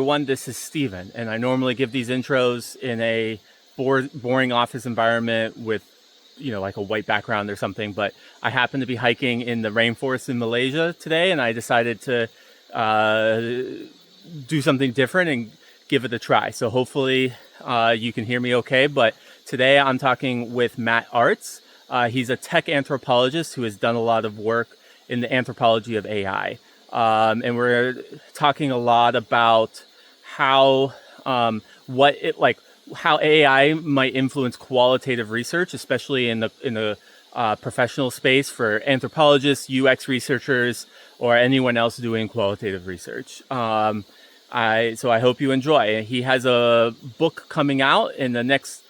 Everyone, this is Steven, and I normally give these intros in a boring office environment with, like a white background or something, but I happen to be hiking in the rainforest in Malaysia today, and I decided to do something different and give it a try. So hopefully you can hear me okay, but today I'm talking with Matt Artz. He's a tech anthropologist who has done a lot of work in the anthropology of AI. And we're talking a lot about how how AI might influence qualitative research, especially in the professional space for anthropologists, UX researchers, or anyone else doing qualitative research. So I hope you enjoy. He has a book coming out in the next.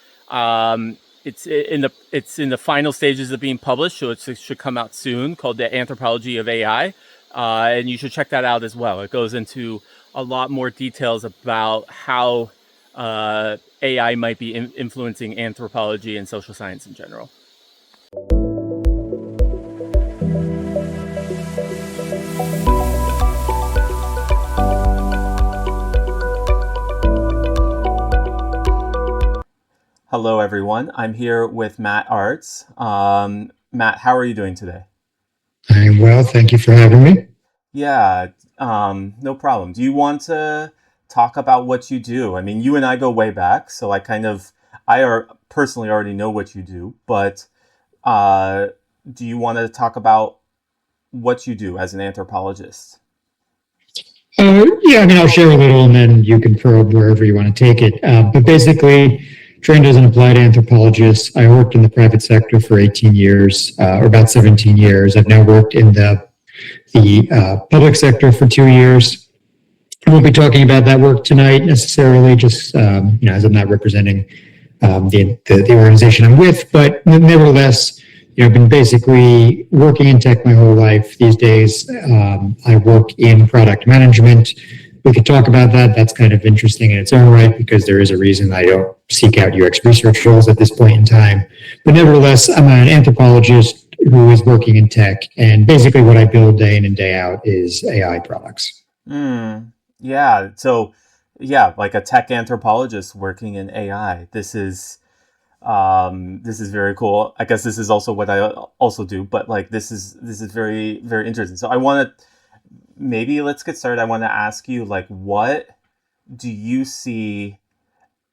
It's in the final stages of being published, so it should come out soon. Called The Anthropology of AI. And you should check that out as well. It goes into a lot more details about how AI might be influencing anthropology and social science in general. Hello, everyone. I'm here with Matt Artz. Matt, how are you doing today? I'm well, thank you for having me. Yeah, no problem. Do you want to talk about what you do? I mean, you and I go way back, so personally already know what you do, but do you want to talk about what you do as an anthropologist? I'll share a little and then you can probe wherever you want to take it. But basically, trained as an applied anthropologist. I worked in the private sector for 18 years, or about 17 years. I've now worked in the public sector for 2 years. I won't be talking about that work tonight necessarily, just as I'm not representing the organization I'm with. But nevertheless, I've been basically working in tech my whole life. These days, I work in product management. We could talk about that. That's kind of interesting in its own right because there is a reason I don't seek out UX research roles at this point in time. But nevertheless, I'm an anthropologist who is working in tech, and basically what I build day in and day out is AI products. Yeah. So, like a tech anthropologist working in AI. This is very cool. I guess this is also what I also do, but like this is very, very interesting. So maybe let's get started. I want to ask you, like, what do you see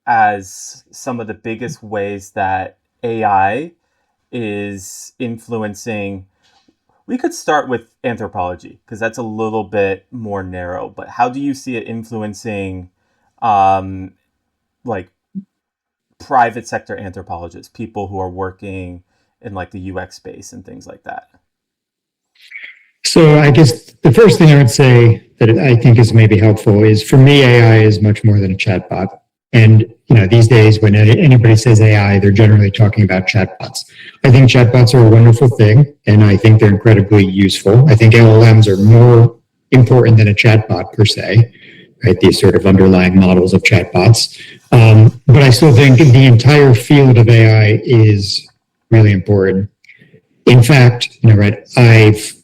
as some of the biggest ways that AI is influencing? We could start with anthropology because that's a little bit more narrow, but how do you see it influencing like private sector anthropologists, people who are working in like the UX space and things like that? So I guess the first thing I would say that I think is maybe helpful is, for me, AI is much more than a chatbot. And these days, when anybody says AI, they're generally talking about chatbots. I think chatbots are a wonderful thing, and I think they're incredibly useful. I think LLMs are more important than a chatbot per se, right? These sort of underlying models of chatbots. But I still think the entire field of AI is really important. In fact, I've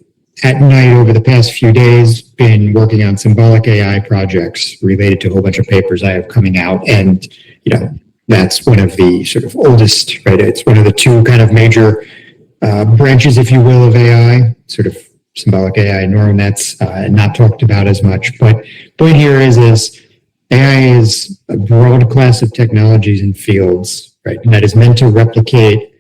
at night over the past few days been working on symbolic AI projects related to a whole bunch of papers I have coming out. And, that's one of the sort of oldest, right? It's one of the two kind of major branches, if you will, of AI, sort of symbolic AI, neural nets, not talked about as much. But point here is AI is a broad class of technologies and fields, right? And that is meant to replicate,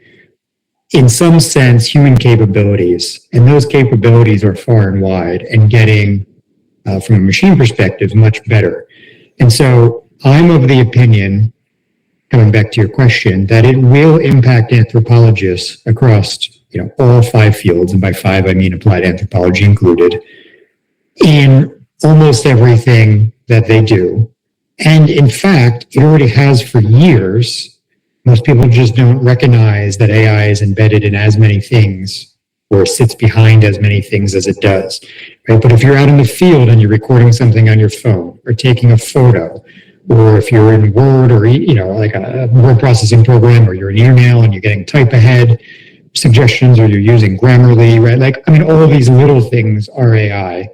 in some sense, human capabilities. And those capabilities are far and wide and getting, from a machine perspective, much better. And so I'm of the opinion, coming back to your question, that it will impact anthropologists across, all 5 fields. And by 5, I mean applied anthropology included, in almost everything that they do. And in fact, it already has for years. Most people just don't recognize that AI is embedded in as many things or sits behind as many things as it does. Right? But if you're out in the field and you're recording something on your phone or taking a photo, or if you're in Word or, like a word processing program, or you're in email and you're getting type ahead suggestions, or you're using Grammarly, right? All of these little things are AI.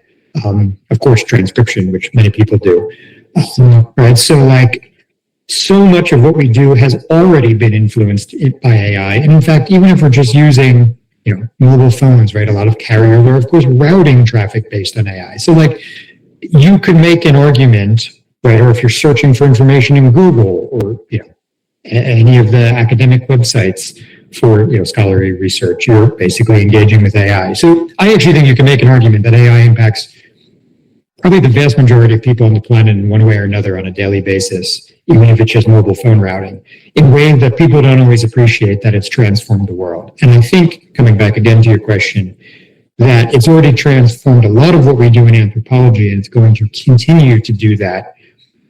Of course, transcription, which many people do. Right. So like so much of what we do has already been influenced by AI. And in fact, even if we're just using, mobile phones, right? A lot of carriers are, of course, routing traffic based on AI. So like you could make an argument, right? Or if you're searching for information in Google or, any of the academic websites for, scholarly research, you're basically engaging with AI. So I actually think you can make an argument that AI impacts probably the vast majority of people on the planet in one way or another on a daily basis, even if it's just mobile phone routing, in ways that people don't always appreciate that it's transformed the world. And I think, coming back again to your question, that it's already transformed a lot of what we do in anthropology, and it's going to continue to do that.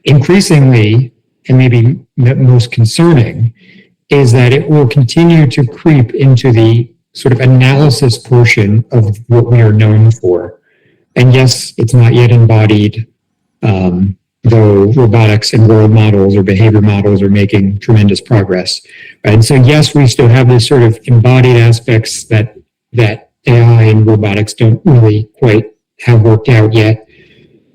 Increasingly, and maybe most concerning, is that it will continue to creep into the sort of analysis portion of what we are known for. And yes, it's not yet embodied, though robotics and world models or behavior models are making tremendous progress. Right? And so, yes, we still have this sort of embodied aspects that AI and robotics don't really quite have worked out yet.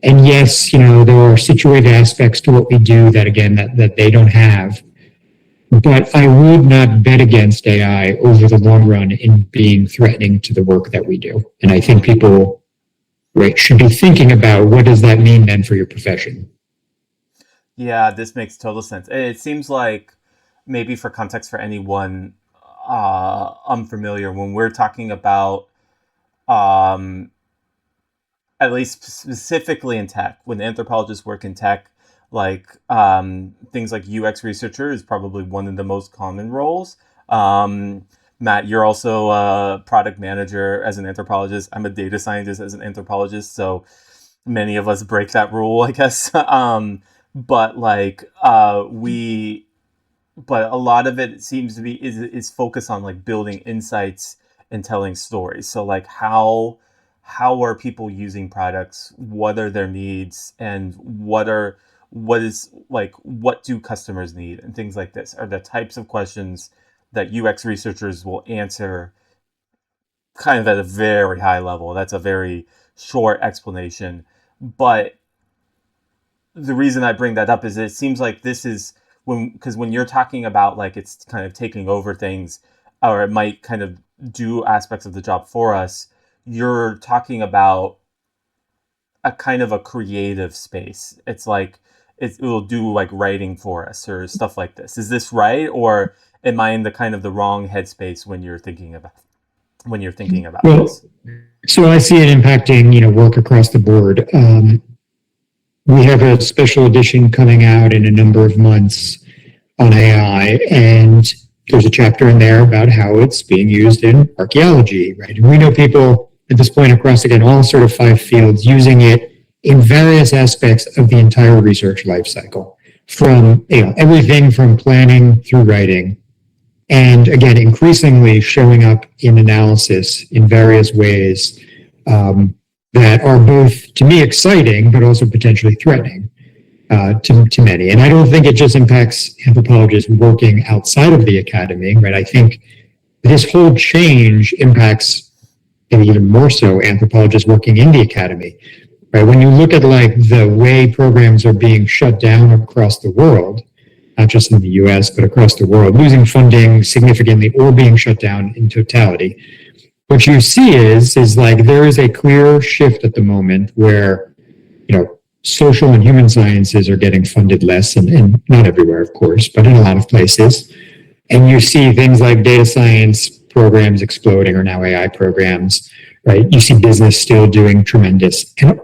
And yes, there are situated aspects to what we do that, again, that they don't have. But I would not bet against AI over the long run in being threatening to the work that we do. And I think people, right, should be thinking about what does that mean then for your profession. Yeah, this makes total sense. It seems like, maybe for context for anyone unfamiliar, when we're talking about, um, at least specifically in tech, when anthropologists work in tech, like, things like UX researcher is probably one of the most common roles. Matt, you're also a product manager as an anthropologist. I'm a data scientist as an anthropologist. So many of us break that rule, I guess. But like, but a lot of it seems to be is focused on like building insights and telling stories. So like how are people using products? What are their needs? And what do customers need? And things like this are the types of questions that UX researchers will answer kind of at a very high level. That's a very short explanation. But the reason I bring that up is it seems like this is because when you're talking about like it's kind of taking over things, or it might kind of do aspects of the job for us, you're talking about a kind of a creative space. It's like it will do like writing for us or stuff like this. Is this right, or am I in the kind of the wrong headspace when you're thinking about Well, this? so I see it impacting, work across the board. We have a special edition coming out in a number of months on AI, and there's a chapter in there about how it's being used in archaeology, right? And we know people at this point across, again, all sort of 5 fields using it in various aspects of the entire research life cycle, from, everything from planning through writing. And again, increasingly showing up in analysis in various ways, that are both, to me, exciting, but also potentially threatening to many. And I don't think it just impacts anthropologists working outside of the academy, right? I think this whole change impacts, and even more so, anthropologists working in the academy, right? When you look at like the way programs are being shut down across the world, not just in the US, but across the world, losing funding significantly or being shut down in totality, what you see is like there is a clear shift at the moment where, social and human sciences are getting funded less, and not everywhere, of course, but in a lot of places. And you see things like data science programs exploding, or now AI programs, right? You see business still doing tremendous. And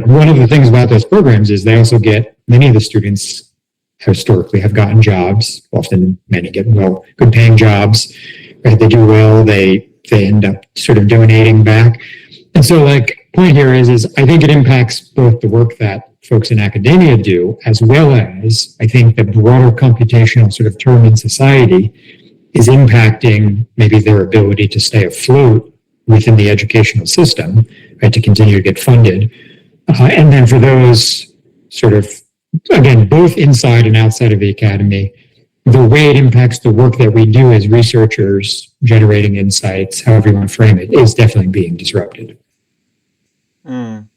one of the things about those programs is they also get, many of the students historically have gotten jobs, often many get good paying jobs, right? They do well, they end up sort of donating back. And so like point here is I think it impacts both the work that folks in academia do, as well as I think the broader computational sort of term in society is impacting maybe their ability to stay afloat within the educational system, right, to continue to get funded. And then for those sort of, again, both inside and outside of the academy, the way it impacts the work that we do as researchers, generating insights, however you want to frame it, is definitely being disrupted. Mm.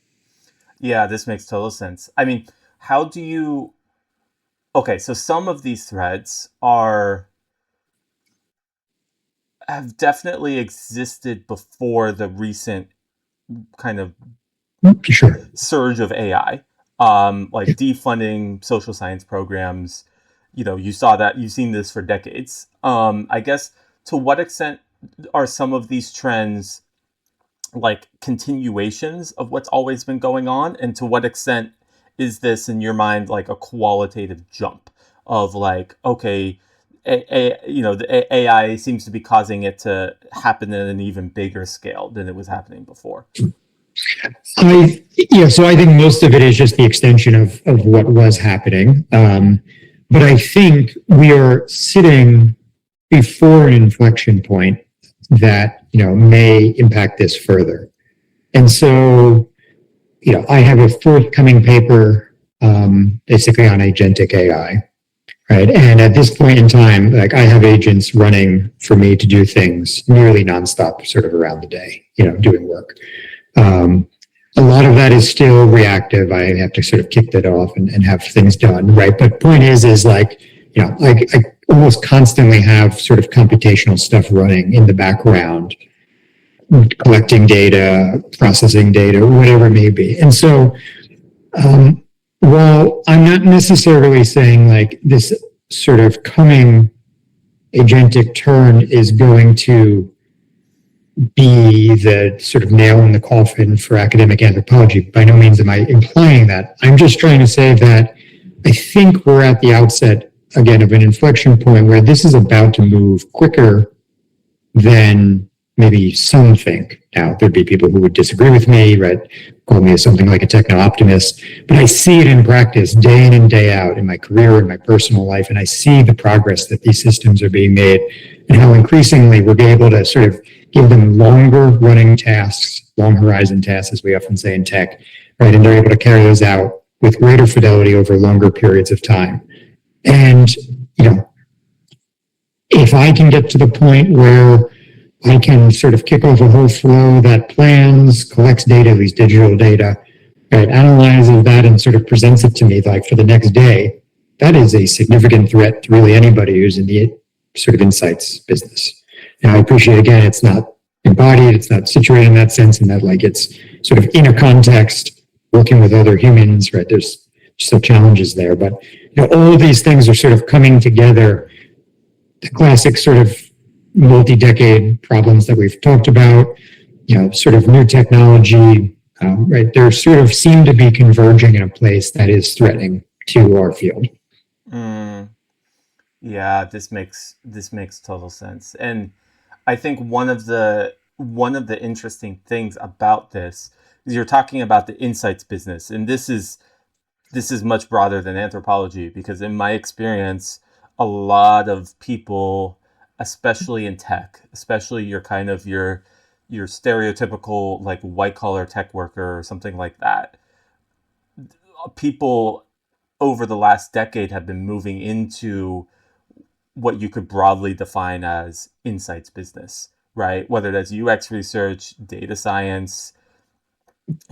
Yeah, this makes total sense. I mean, how do you okay, so some of these threads are have definitely existed before the recent kind of Sure. surge of AI, like defunding social science programs. You know, you saw that, you've seen this for decades. I guess to what extent are some of these trends like continuations of what's always been going on, and to what extent is this in your mind like a qualitative jump of like, okay, the AI seems to be causing it to happen at an even bigger scale than it was happening before. So I think most of it is just the extension of what was happening. But I think we are sitting before an inflection point that, may impact this further. And so, I have a forthcoming paper, basically on agentic AI, right? And at this point in time, like I have agents running for me to do things nearly nonstop, sort of around the day, doing work. Um, a lot of that is still reactive. I have to sort of kick that off and have things done, right? But point is like, I almost constantly have sort of computational stuff running in the background, collecting data, processing data, whatever it may be. And so, while I'm not necessarily saying like this sort of coming agentic turn is going to be the sort of nail in the coffin for academic anthropology. By no means am I implying that. I'm just trying to say that I think we're at the outset, again, of an inflection point where this is about to move quicker than maybe some think. Now, there'd be people who would disagree with me, right? Call me something like a techno-optimist, but I see it in practice day in and day out in my career, in my personal life, and I see the progress that these systems are being made and how increasingly we're able to sort of give them longer running tasks, long horizon tasks, as we often say in tech, right? And they're able to carry those out with greater fidelity over longer periods of time. And, if I can get to the point where I can sort of kick off a whole flow that plans, collects data, these digital data, right, analyzes that and sort of presents it to me like for the next day, that is a significant threat to really anybody who's in the sort of insights business. And I appreciate, again, it's not embodied, it's not situated in that sense, and that like it's sort of in a context, working with other humans, right? There's still challenges there, but all of these things are sort of coming together. The classic sort of multi-decade problems that we've talked about, sort of new technology, right? They sort of seem to be converging in a place that is threatening to our field. Mm, yeah, this makes total sense. And I think one of the interesting things about this is you're talking about the insights business, and this is much broader than anthropology, because in my experience, a lot of people, especially in tech, especially your stereotypical like white collar tech worker or something like that, people over the last decade have been moving into what you could broadly define as insights business, right? Whether that's UX research, data science,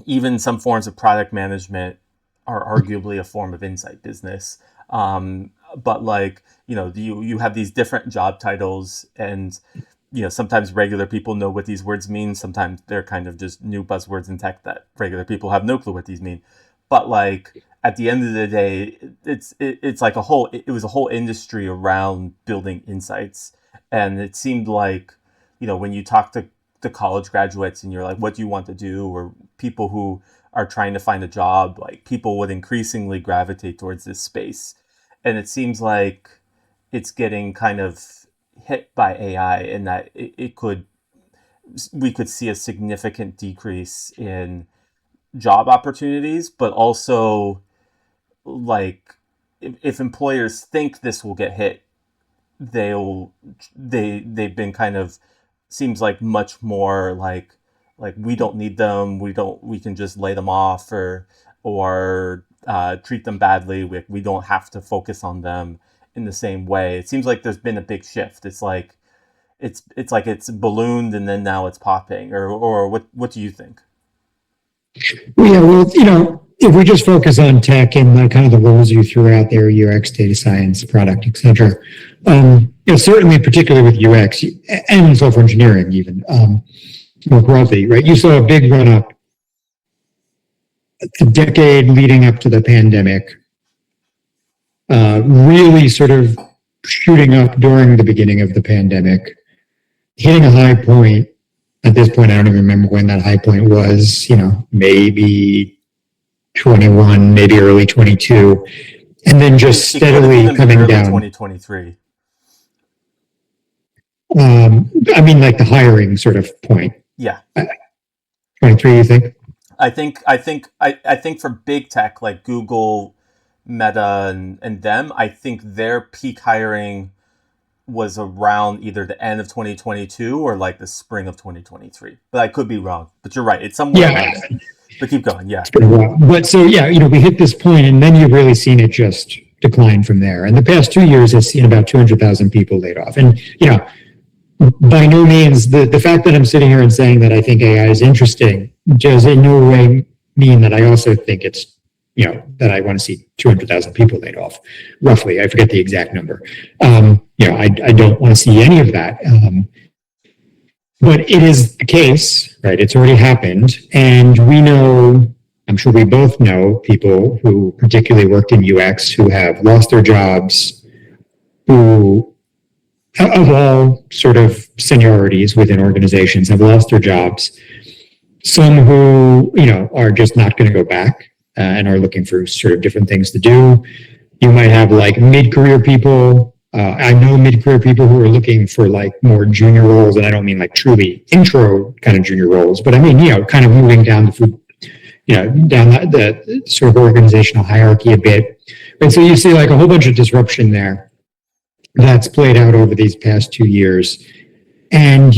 even some forms of product management are arguably a form of insight business. But like, you have these different job titles, and sometimes regular people know what these words mean. Sometimes they're kind of just new buzzwords in tech that regular people have no clue what these mean. But like at the end of the day, it's like it was a whole industry around building insights, and it seemed like when you talk to the college graduates and you're like, what do you want to do, or people who are trying to find a job, like people would increasingly gravitate towards this space. And it seems like it's getting kind of hit by AI, and that we could see a significant decrease in job opportunities, but also like if employers think this will get hit, they'll they've been kind of, seems like much more like we don't need them, we can just lay them off, or treat them badly, we don't have to focus on them in the same way. It seems like there's been a big shift. It's like it's ballooned and then now it's popping, or what do you think? Well, yeah, well, if we just focus on tech and the kind of the roles you threw out there, UX, data science, product, et cetera, certainly, particularly with UX and software engineering, even more broadly, right? You saw a big run up, a decade leading up to the pandemic, really sort of shooting up during the beginning of the pandemic, hitting a high point. At this point, I don't even remember when that high point was, maybe 21, maybe early 22, and then just steadily coming down. 2023. I mean, like the hiring sort of point. Yeah. 23, you think? I think for big tech like Google, Meta, and them, I think their peak hiring was around either the end of 2022 or like the spring of 2023. But I could be wrong. But you're right. It's somewhere around there. But keep going. Yeah. But so, we hit this point and then you've really seen it just decline from there. And the past 2 years has seen about 200,000 people laid off. And, by no means the fact that I'm sitting here and saying that I think AI is interesting does in no way mean that I also think it's, that I want to see 200,000 people laid off, roughly. I forget the exact number. I don't want to see any of that. But it is the case, right? It's already happened. And we know, I'm sure we both know people who particularly worked in UX who have lost their jobs, who of all sort of seniorities within organizations have lost their jobs. Some who, are just not going to go back and are looking for sort of different things to do. You might have like mid-career people. I know mid-career people who are looking for like more junior roles, and I don't mean like truly intro kind of junior roles, but I mean, kind of moving down the food, down the sort of organizational hierarchy a bit. And so you see like a whole bunch of disruption there that's played out over these past 2 years. And,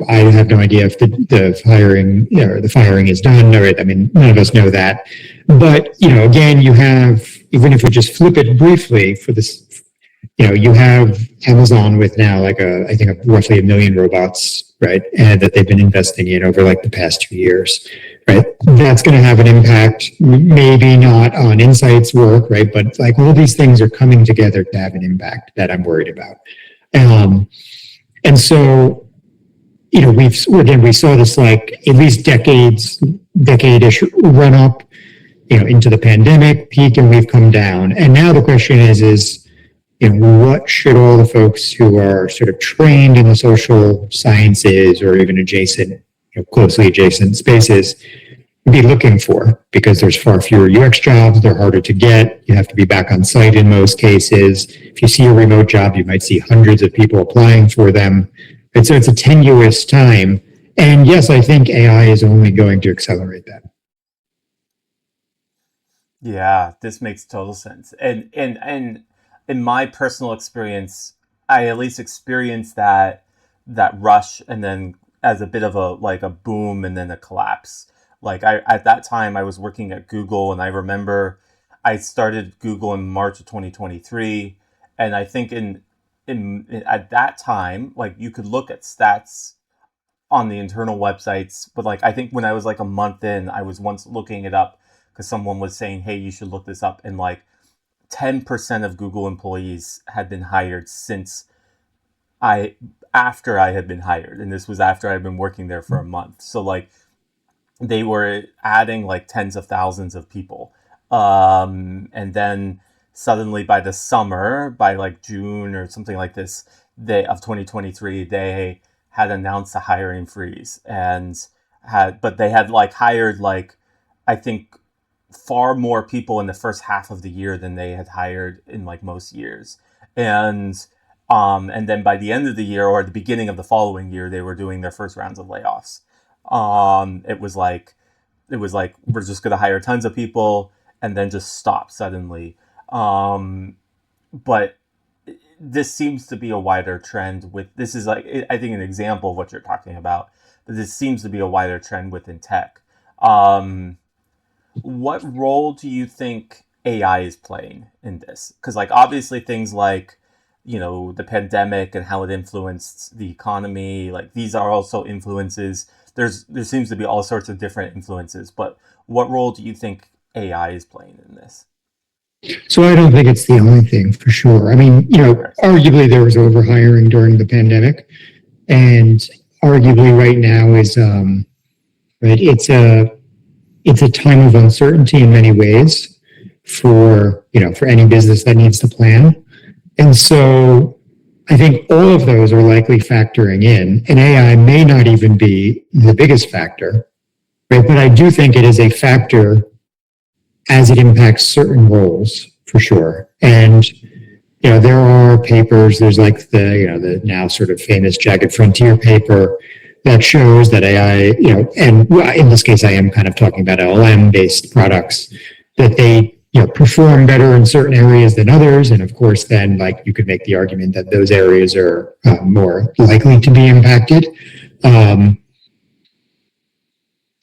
I have no idea if the hiring or the firing is done. Right? I mean, none of us know that. But, again, you have, even if we just flip it briefly for this, you have Amazon with now like I think roughly 1 million robots, right? And that they've been investing in over like the past 2 years, right? That's going to have an impact, maybe not on Insight's work, right? But like all these things are coming together to have an impact that I'm worried about. And so, we saw this like at least decade-ish run up, into the pandemic peak, and we've come down. And now the question is, what should all the folks who are sort of trained in the social sciences or even adjacent, closely adjacent spaces be looking for? Because there's far fewer UX jobs, they're harder to get, you have to be back on site in most cases. If you see a remote job, you might see hundreds of people applying for them. And so it's a tenuous time. And yes, I think AI is only going to accelerate that. Yeah, this makes total sense. And in my personal experience, I at least experienced that rush and then as a bit of a boom and then a collapse. Like at that time I was working at Google, and I remember I started Google in March of 2023, and I think in at that time, like you could look at stats on the internal websites, but like I think when I was like a month in, I was once looking it up because someone was saying, "Hey, you should look this up," and like 10% of Google employees had been hired since after I had been hired, and this was after I'd been working there for a month. So like they were adding like tens of thousands of people, and then suddenly by the summer, by like June or something like this, of 2023, they had announced a hiring freeze but they had like hired like I think far more people in the first half of the year than they had hired in like most years. And then by the end of the year or the beginning of the following year, they were doing their first rounds of layoffs. It was like we're just going to hire tons of people and then just stop suddenly. But this seems to be a wider trend this is like, I think, an example of what you're talking about, but this seems to be a wider trend within tech. What role do you think AI is playing in this? Because like obviously things like the pandemic and how it influenced the economy. Like these are also influences. There seems to be all sorts of different influences, but what role do you think AI is playing in this? So I don't think it's the only thing for sure. I mean, Okay. arguably there was overhiring during the pandemic, and arguably right now is right. It's a time of uncertainty in many ways for for any business that needs to plan, and so I think all of those are likely factoring in, and AI may not even be the biggest factor, right? But I do think it is a factor as it impacts certain roles for sure. And there are papers. There's like the now sort of famous Jagged Frontier paper that shows that AI, and in this case, I am kind of talking about LLM based products that they perform better in certain areas than others, and of course, then like you could make the argument that those areas are more likely to be impacted. Um,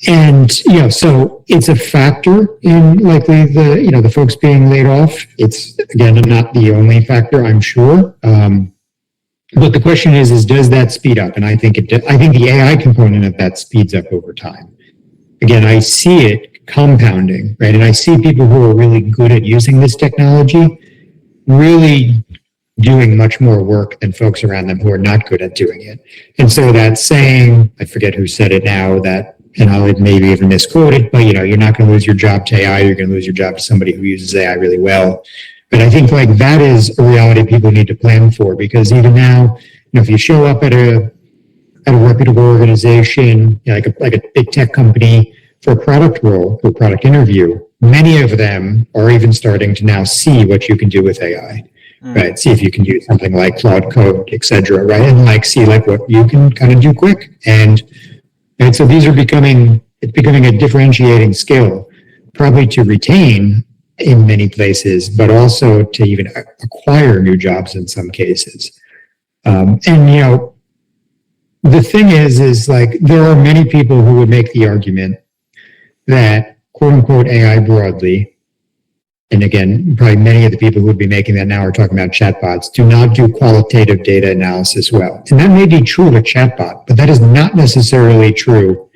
and so it's a factor in likely the folks being laid off. It's again not the only factor, I'm sure. But the question is does that speed up? And I think I think the AI component of that speeds up over time. Again, I see it compounding, right? And I see people who are really good at using this technology really doing much more work than folks around them who are not good at doing it. And so that saying, I forget who said it now, that, and I'll maybe even misquote it, but you're not going to lose your job to AI, you're going to lose your job to somebody who uses AI really well. But I think like that is a reality people need to plan for, because even now, if you show up at a reputable organization, like a big tech company for a product role, for a product interview, many of them are even starting to now see what you can do with AI, Mm. right? See if you can use something like Cloud Code, et cetera, right? And like see like what you can kind of do quick. And so it's becoming a differentiating skill, probably to retain in many places, but also to even acquire new jobs in some cases. And the thing is like there are many people who would make the argument that quote unquote AI broadly, and again, probably many of the people who would be making that now are talking about chatbots, do not do qualitative data analysis well. And that may be true of a chatbot, but that is not necessarily true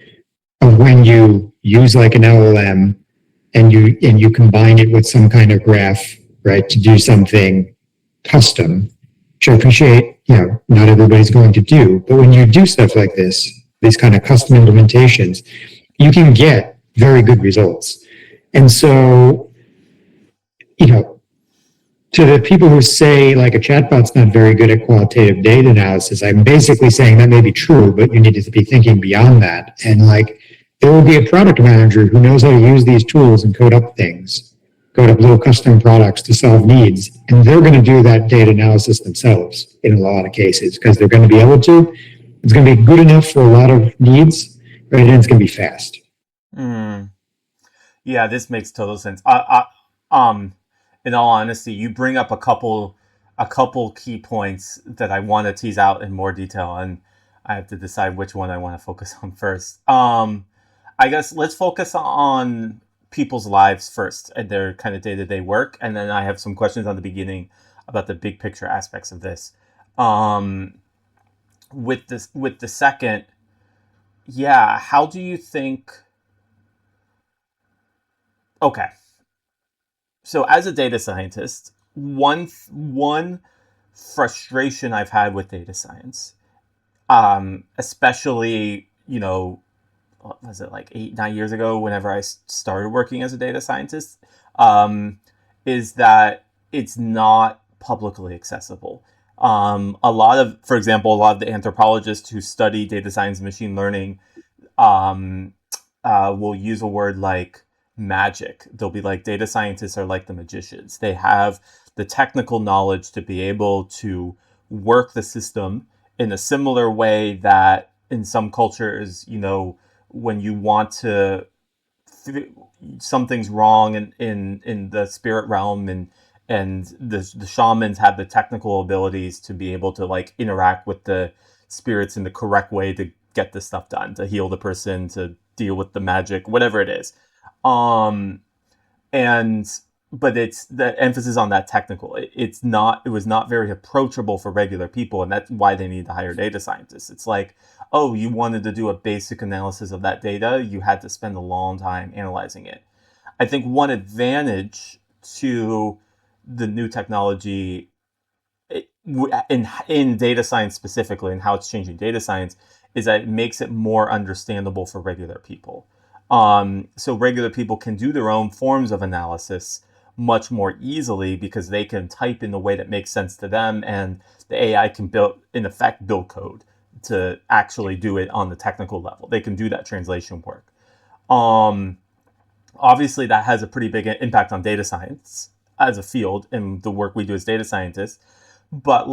of when you use like an LLM and you combine it with some kind of graph, right, to do something custom, which I appreciate, not everybody's going to do. But when you do stuff like this, these kind of custom implementations, you can get very good results. And so, to the people who say like a chatbot's not very good at qualitative data analysis, I'm basically saying that may be true, but you need to be thinking beyond that. And like, there will be a product manager who knows how to use these tools and code up things, code up little custom products to solve needs. And they're going to do that data analysis themselves in a lot of cases because they're going to be able to. It's going to be good enough for a lot of needs, right? And it's going to be fast. Mm. Yeah, this makes total sense. In all honesty, you bring up a couple key points that I want to tease out in more detail, and I have to decide which one I want to focus on first. I guess let's focus on people's lives first and their kind of day to day work, and then I have some questions on the beginning about the big picture aspects of this. Um, with the second, yeah, how do you think? Okay, so as a data scientist, one frustration I've had with data science, especially what was it, like 8 9 years ago, whenever I started working as a data scientist, um, is that it's not publicly accessible. A lot of, for example, a lot of the anthropologists who study data science and machine learning um, will use a word like magic. They'll be like, data scientists are like the magicians. They have the technical knowledge to be able to work the system in a similar way that in some cultures, when you want to, something's wrong in the spirit realm, and the shamans have the technical abilities to be able to like interact with the spirits in the correct way to get this stuff done, to heal the person, to deal with the magic, whatever it is. Um, and but it's the emphasis on that technical. It was not very approachable for regular people, and that's why they need to hire data scientists. It's like, oh, you wanted to do a basic analysis of that data, you had to spend a long time analyzing it. I think one advantage to the new technology in data science specifically, and how it's changing data science, is that it makes it more understandable for regular people. So regular people can do their own forms of analysis much more easily because they can type in the way that makes sense to them, and the AI can in effect, build code to actually do it on the technical level. They can do that translation work. Obviously, that has a pretty big impact on data science as a field and the work we do as data scientists. But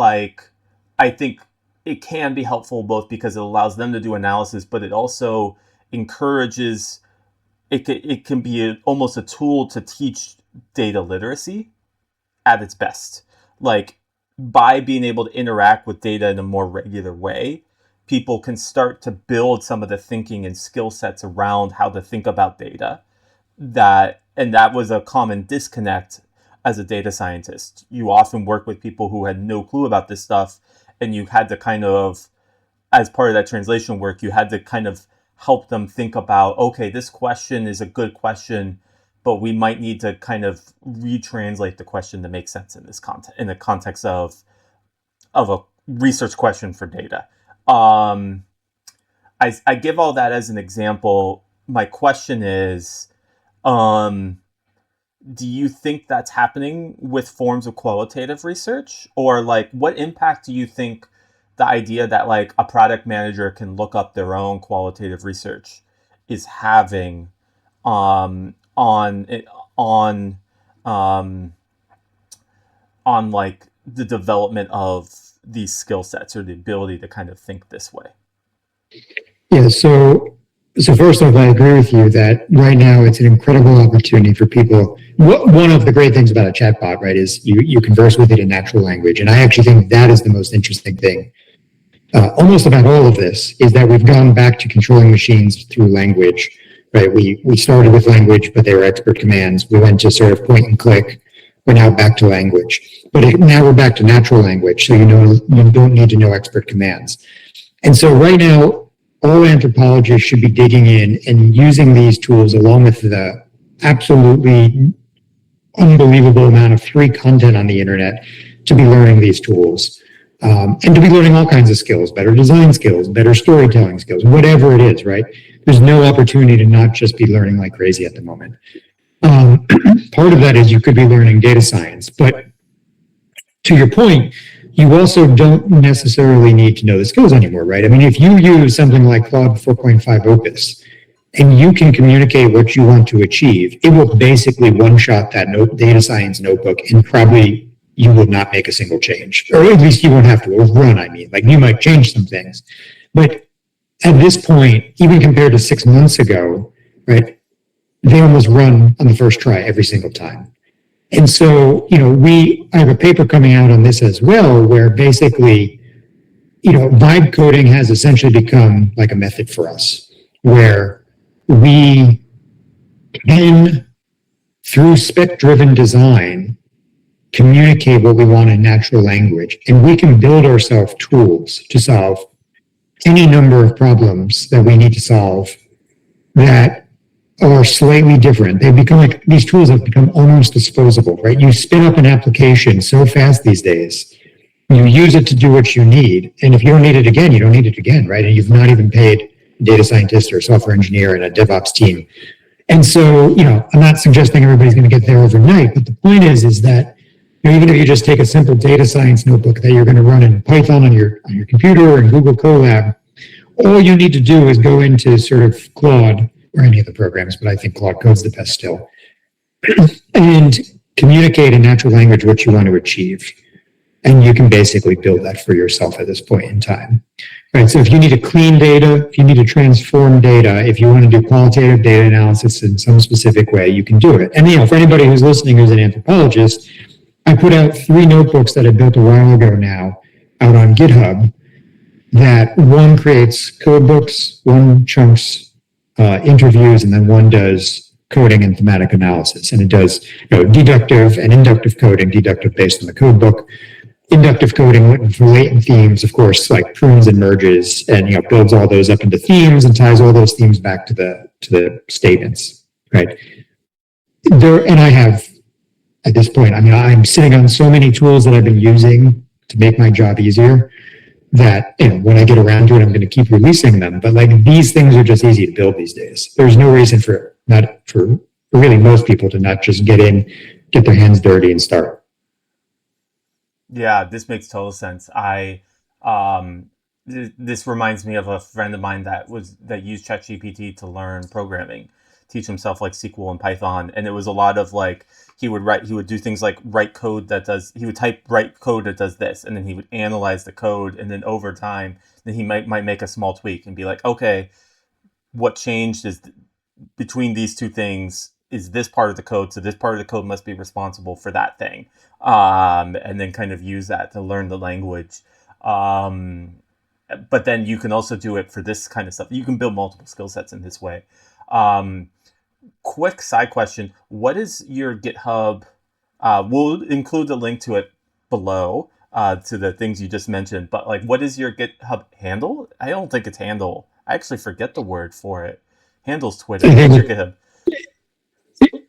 I think it can be helpful both because it allows them to do analysis, but it also encourages, it can be almost a tool to teach data literacy at its best. By being able to interact with data in a more regular way, people can start to build some of the thinking and skill sets around how to think about data. That was a common disconnect as a data scientist. You often work with people who had no clue about this stuff, and you had to kind of, as part of that translation work, you had to kind of help them think about, okay, this question is a good question, but we might need to kind of retranslate the question to make sense in this context, in the context of a research question for data. I give all that as an example. My question is, do you think that's happening with forms of qualitative research? Or what impact do you think the idea that a product manager can look up their own qualitative research is having on the development of these skill sets, or the ability to kind of think this way? Yeah, so first off, I agree with you that right now it's an incredible opportunity for people. One of the great things about a chatbot, right, is you converse with it in natural language. And I actually think that is the most interesting thing. Almost about all of this is that we've gone back to controlling machines through language, right? We started with language, but they were expert commands. We went to sort of point and click. We're now back to language. But now we're back to natural language, so you don't need to know expert commands. And so right now, all anthropologists should be digging in and using these tools along with the absolutely unbelievable amount of free content on the internet to be learning these tools. And to be learning all kinds of skills, better design skills, better storytelling skills, whatever it is, right? There's no opportunity to not just be learning like crazy at the moment. Part of that is you could be learning data science, but to your point, you also don't necessarily need to know the skills anymore, right? I mean, if you use something like Claude 4.5 Opus and you can communicate what you want to achieve, it will basically one-shot that data science notebook, and probably you will not make a single change, or at least you won't have to overrun. I mean, you might change some things, but at this point, even compared to 6 months ago, right, they almost run on the first try every single time. And so, I have a paper coming out on this as well, where basically, vibe coding has essentially become like a method for us, where we can, through spec-driven design, communicate what we want in natural language, and we can build ourselves tools to solve any number of problems that we need to solve that are slightly different. They become these tools have become almost disposable, right? You spin up an application so fast these days, you use it to do what you need. And if you don't need it again, you don't need it again, right? And you've not even paid a data scientist or a software engineer and a DevOps team. And so, I'm not suggesting everybody's going to get there overnight, but the point is that even if you just take a simple data science notebook that you're going to run in Python on your computer or in Google Colab, all you need to do is go into sort of Claude, or any of the programs, but I think Claude Code's the best still, and communicate in natural language what you want to achieve. And you can basically build that for yourself at this point in time. Right, so if you need to clean data, if you need to transform data, if you want to do qualitative data analysis in some specific way, you can do it. And for anybody who's listening who's an anthropologist, I put out 3 notebooks that I built a while ago now out on GitHub, that one creates code books, one chunks interviews, and then one does coding and thematic analysis. And it does, deductive and inductive coding, deductive based on the code book. Inductive coding for latent themes, of course, like prunes and merges, and builds all those up into themes and ties all those themes back to the statements, right? And I have at this point, I mean, I'm sitting on so many tools that I've been using to make my job easier that when I get around to it, I'm going to keep releasing them. But like these things are just easy to build these days. There's no reason for really most people to not just get their hands dirty and start. Yeah, this makes total sense. Um, this reminds me of a friend of mine that used ChatGPT to learn programming, teach himself like SQL and Python, and it was a lot of like he would do things like he would type write code that does this, and then he would analyze the code, and then over time, then he might make a small tweak and be like, okay, what changed is between these two things is this part of the code, so this part of the code must be responsible for that thing, and then kind of use that to learn the language. um, but then you can also do it for this kind of stuff. You can build multiple skill sets in this way. um, Quick side question: what is your GitHub? We'll include the link to it below, to the things you just mentioned, but like what is your GitHub handle? I don't think it's handle. I actually forget the word for it. Handle's Twitter. I What's your think, GitHub?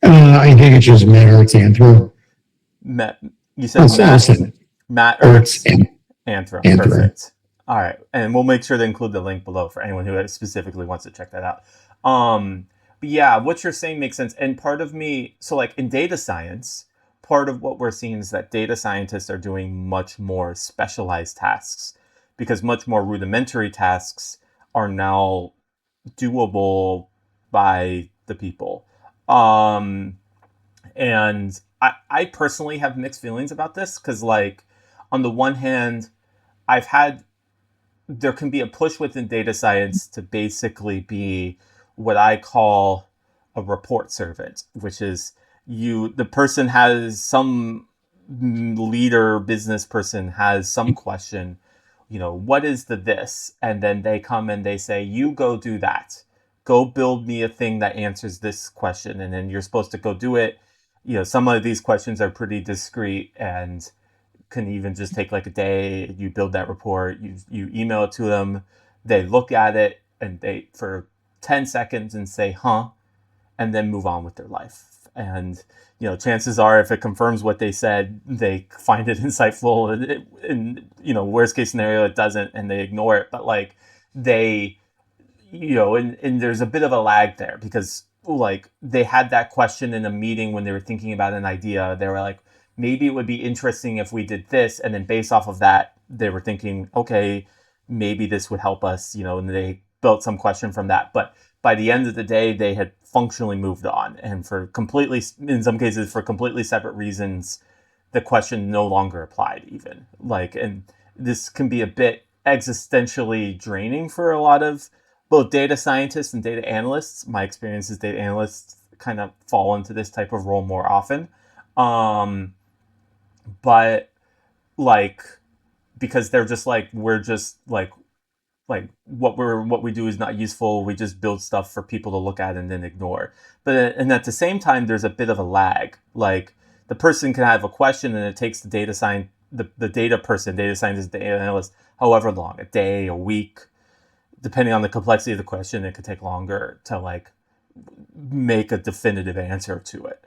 I think it's just Matt Artz Anthro. Matt, you said I'll Matt send Matt Artz Ertz and Anthro. Anthro. Perfect. All right, and we'll make sure to include the link below for anyone who specifically wants to check that out. But yeah, what you're saying makes sense. And part of me, so like in data science, part of what we're seeing is that data scientists are doing much more specialized tasks because much more rudimentary tasks are now doable by the people. Um, and I personally have mixed feelings about this because, like, on the one hand, I've had there can be a push within data science to basically be what I call a report servant, which is the person has some leader, business person has some question, what is the this? And then they come and they say, you go do that. Go build me a thing that answers this question. And then you're supposed to go do it. Some of these questions are pretty discrete and can even just take like a day. You build that report, you email it to them, they look at it and they for 10 seconds and say, huh, and then move on with their life. And chances are, if it confirms what they said, they find it insightful. And worst case scenario, it doesn't, and they ignore it. But like they, and there's a bit of a lag there because like they had that question in a meeting when they were thinking about an idea. They were like, maybe it would be interesting if we did this, and then based off of that, they were thinking, okay, maybe this would help us, and they built some question from that. But by the end of the day, they had functionally moved on, and in some cases, for completely separate reasons, the question no longer applied even. Like, and this can be a bit existentially draining for a lot of both data scientists and data analysts. My experience is data analysts kind of fall into this type of role more often. Um, but like, because they're just like, we're just like what we do is not useful. We just build stuff for people to look at and then ignore. But and at the same time, there's a bit of a lag. Like the person can have a question, and it takes the data person, data scientist, data analyst, however long, a day, a week, depending on the complexity of the question. It could take longer to like make a definitive answer to it.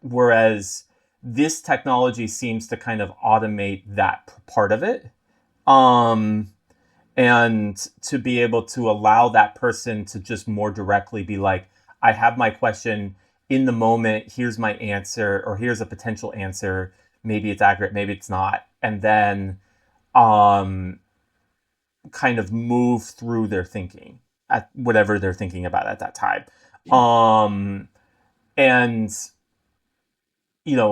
Whereas this technology seems to kind of automate that part of it. Um, and to be able to allow that person to just more directly be like, I have my question in the moment, here's my answer, or here's a potential answer, maybe it's accurate, maybe it's not, and then um, kind of move through their thinking at whatever they're thinking about at that time. um, and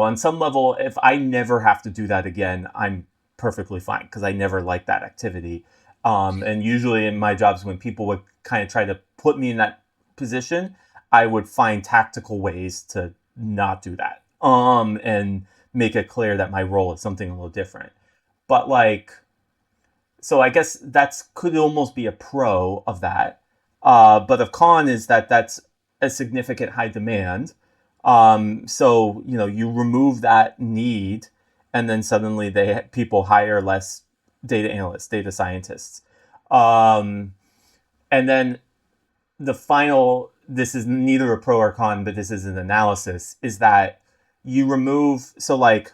on some level, if I never have to do that again, I'm perfectly fine because I never liked that activity. And usually in my jobs, when people would kind of try to put me in that position, I would find tactical ways to not do that. And make it clear that my role is something a little different. But like, so I guess that's could almost be a pro of that. But a con is that that's a significant high demand. So you remove that need, and then suddenly people hire less data analysts, data scientists, um, and then the final. This is neither a pro or con, but this is an analysis. Is that you remove like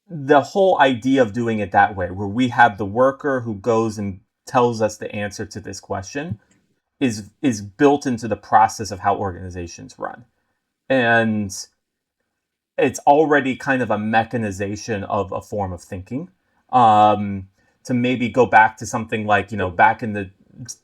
the whole idea of doing it that way, where we have the worker who goes and tells us the answer to this question, is built into the process of how organizations run, and it's already kind of a mechanization of a form of thinking. To maybe go back to something like, back in the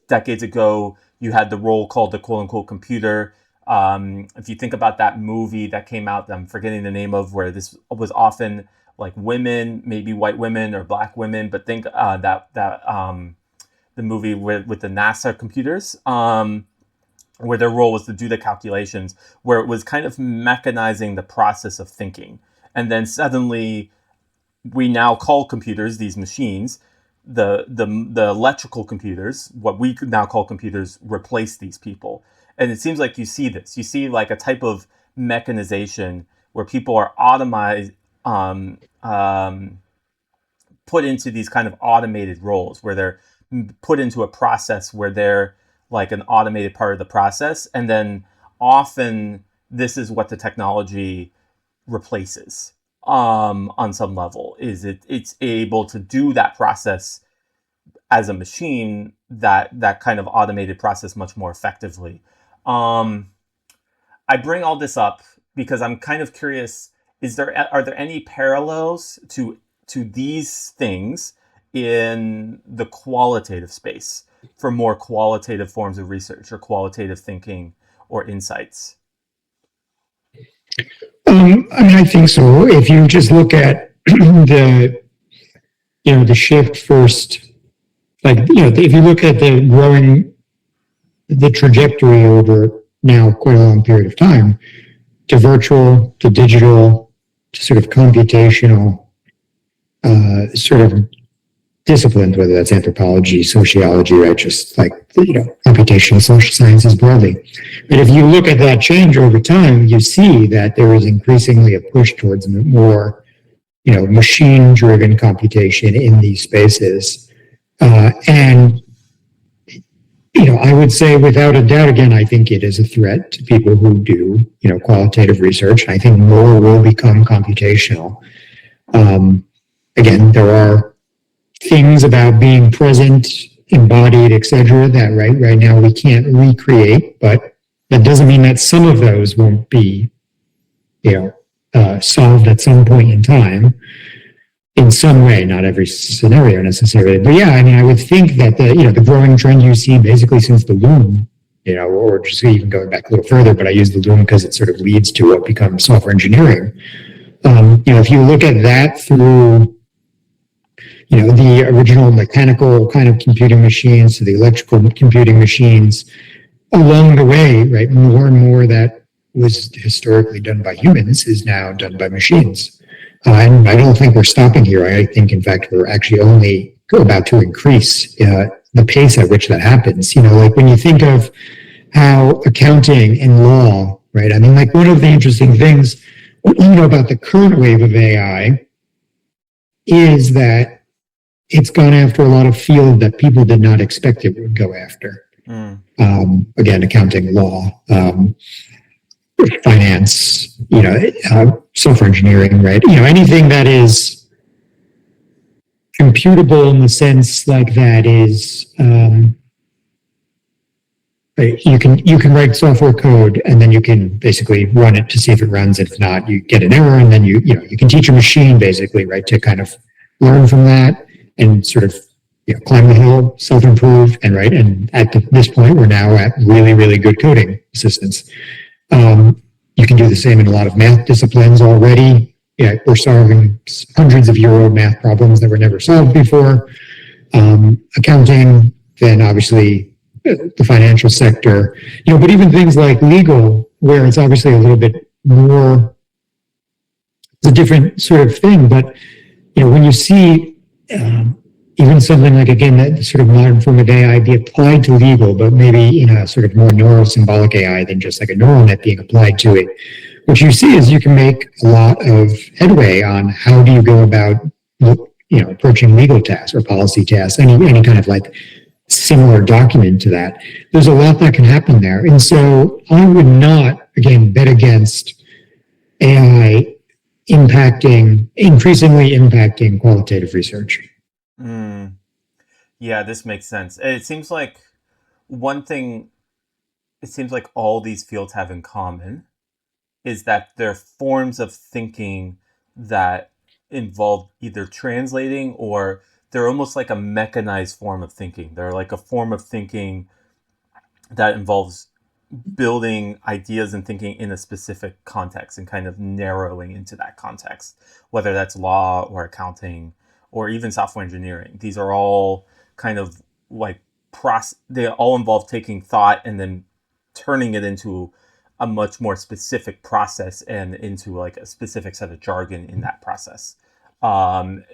decades ago, you had the role called the quote unquote computer. If you think about that movie that came out, I'm forgetting the name of, where this was often like women, maybe white women or black women, but think that the movie with the NASA computers, where their role was to do the calculations, where it was kind of mechanizing the process of thinking. And then suddenly we now call computers, these machines, the electrical computers, what we could now call computers, replace these people. And it seems like you see this. You see like a type of mechanization where people are put into these kind of automated roles, where they're put into a process where they're like an automated part of the process. And then often this is what the technology replaces, on some level. It's able to do that process as a machine, that kind of automated process, much more effectively. I bring all this up because I'm kind of curious, are there any parallels to these things in the qualitative space, for more qualitative forms of research or qualitative thinking or insights? I mean, I think so. If you just look at the shift first, if you look at the trajectory over now quite a long period of time, to virtual, to digital, to sort of computational, sort of disciplines, whether that's anthropology, sociology, right? Just like, computational social sciences broadly. But if you look at that change over time, you see that there is increasingly a push towards more, machine-driven computation in these spaces. And I would say without a doubt, again, I think it is a threat to people who do, qualitative research. And I think more will become computational. Again, there are things about being present, embodied, etc., that right now we can't recreate, but that doesn't mean that some of those won't be, solved at some point in time in some way, not every scenario necessarily. But yeah, I mean, I would think that the growing trend you see basically since the loom, or just even going back a little further, but I use the loom because it sort of leads to what becomes software engineering. If you look at that through the original mechanical kind of computing machines to the electrical computing machines, along the way, right, more and more that was historically done by humans is now done by machines. And I don't think we're stopping here. I think, in fact, we're actually only about to increase the pace at which that happens. Like when you think of how accounting and law, right? I mean, like one of the interesting things, about the current wave of AI is that it's gone after a lot of field that people did not expect it would go after. Again, accounting, law, finance, software engineering, right? Anything that is computable in the sense like that is, you can write software code and then you can basically run it to see if it runs. If not, you get an error, and then you can teach a machine basically, right, to kind of learn from that and sort of climb the hill, self-improve, and right. And at this point, we're now at really, really good coding assistance. You can do the same in a lot of math disciplines already. We're solving hundreds of year-old math problems that were never solved before. Accounting, then obviously the financial sector, but even things like legal, where it's obviously a little bit more, it's a different sort of thing. But when you see, even something like, again, that sort of modern form of AI be applied to legal, but maybe in a sort of more neurosymbolic AI than just like a neural net being applied to it. What you see is you can make a lot of headway on how do you go about, approaching legal tasks or policy tasks, any kind of like similar document to that. There's a lot that can happen there. And so I would not, again, bet against AI increasingly impacting qualitative research. Mm, yeah, this makes sense. It seems like one thing, it seems like all these fields have in common is that they're forms of thinking that involve either translating, or they're almost like a mechanized form of thinking. They're like a form of thinking that involves building ideas and thinking in a specific context and kind of narrowing into that context, whether that's law or accounting or even software engineering. These are all kind of like they all involve taking thought and then turning it into a much more specific process and into like a specific set of jargon in that process,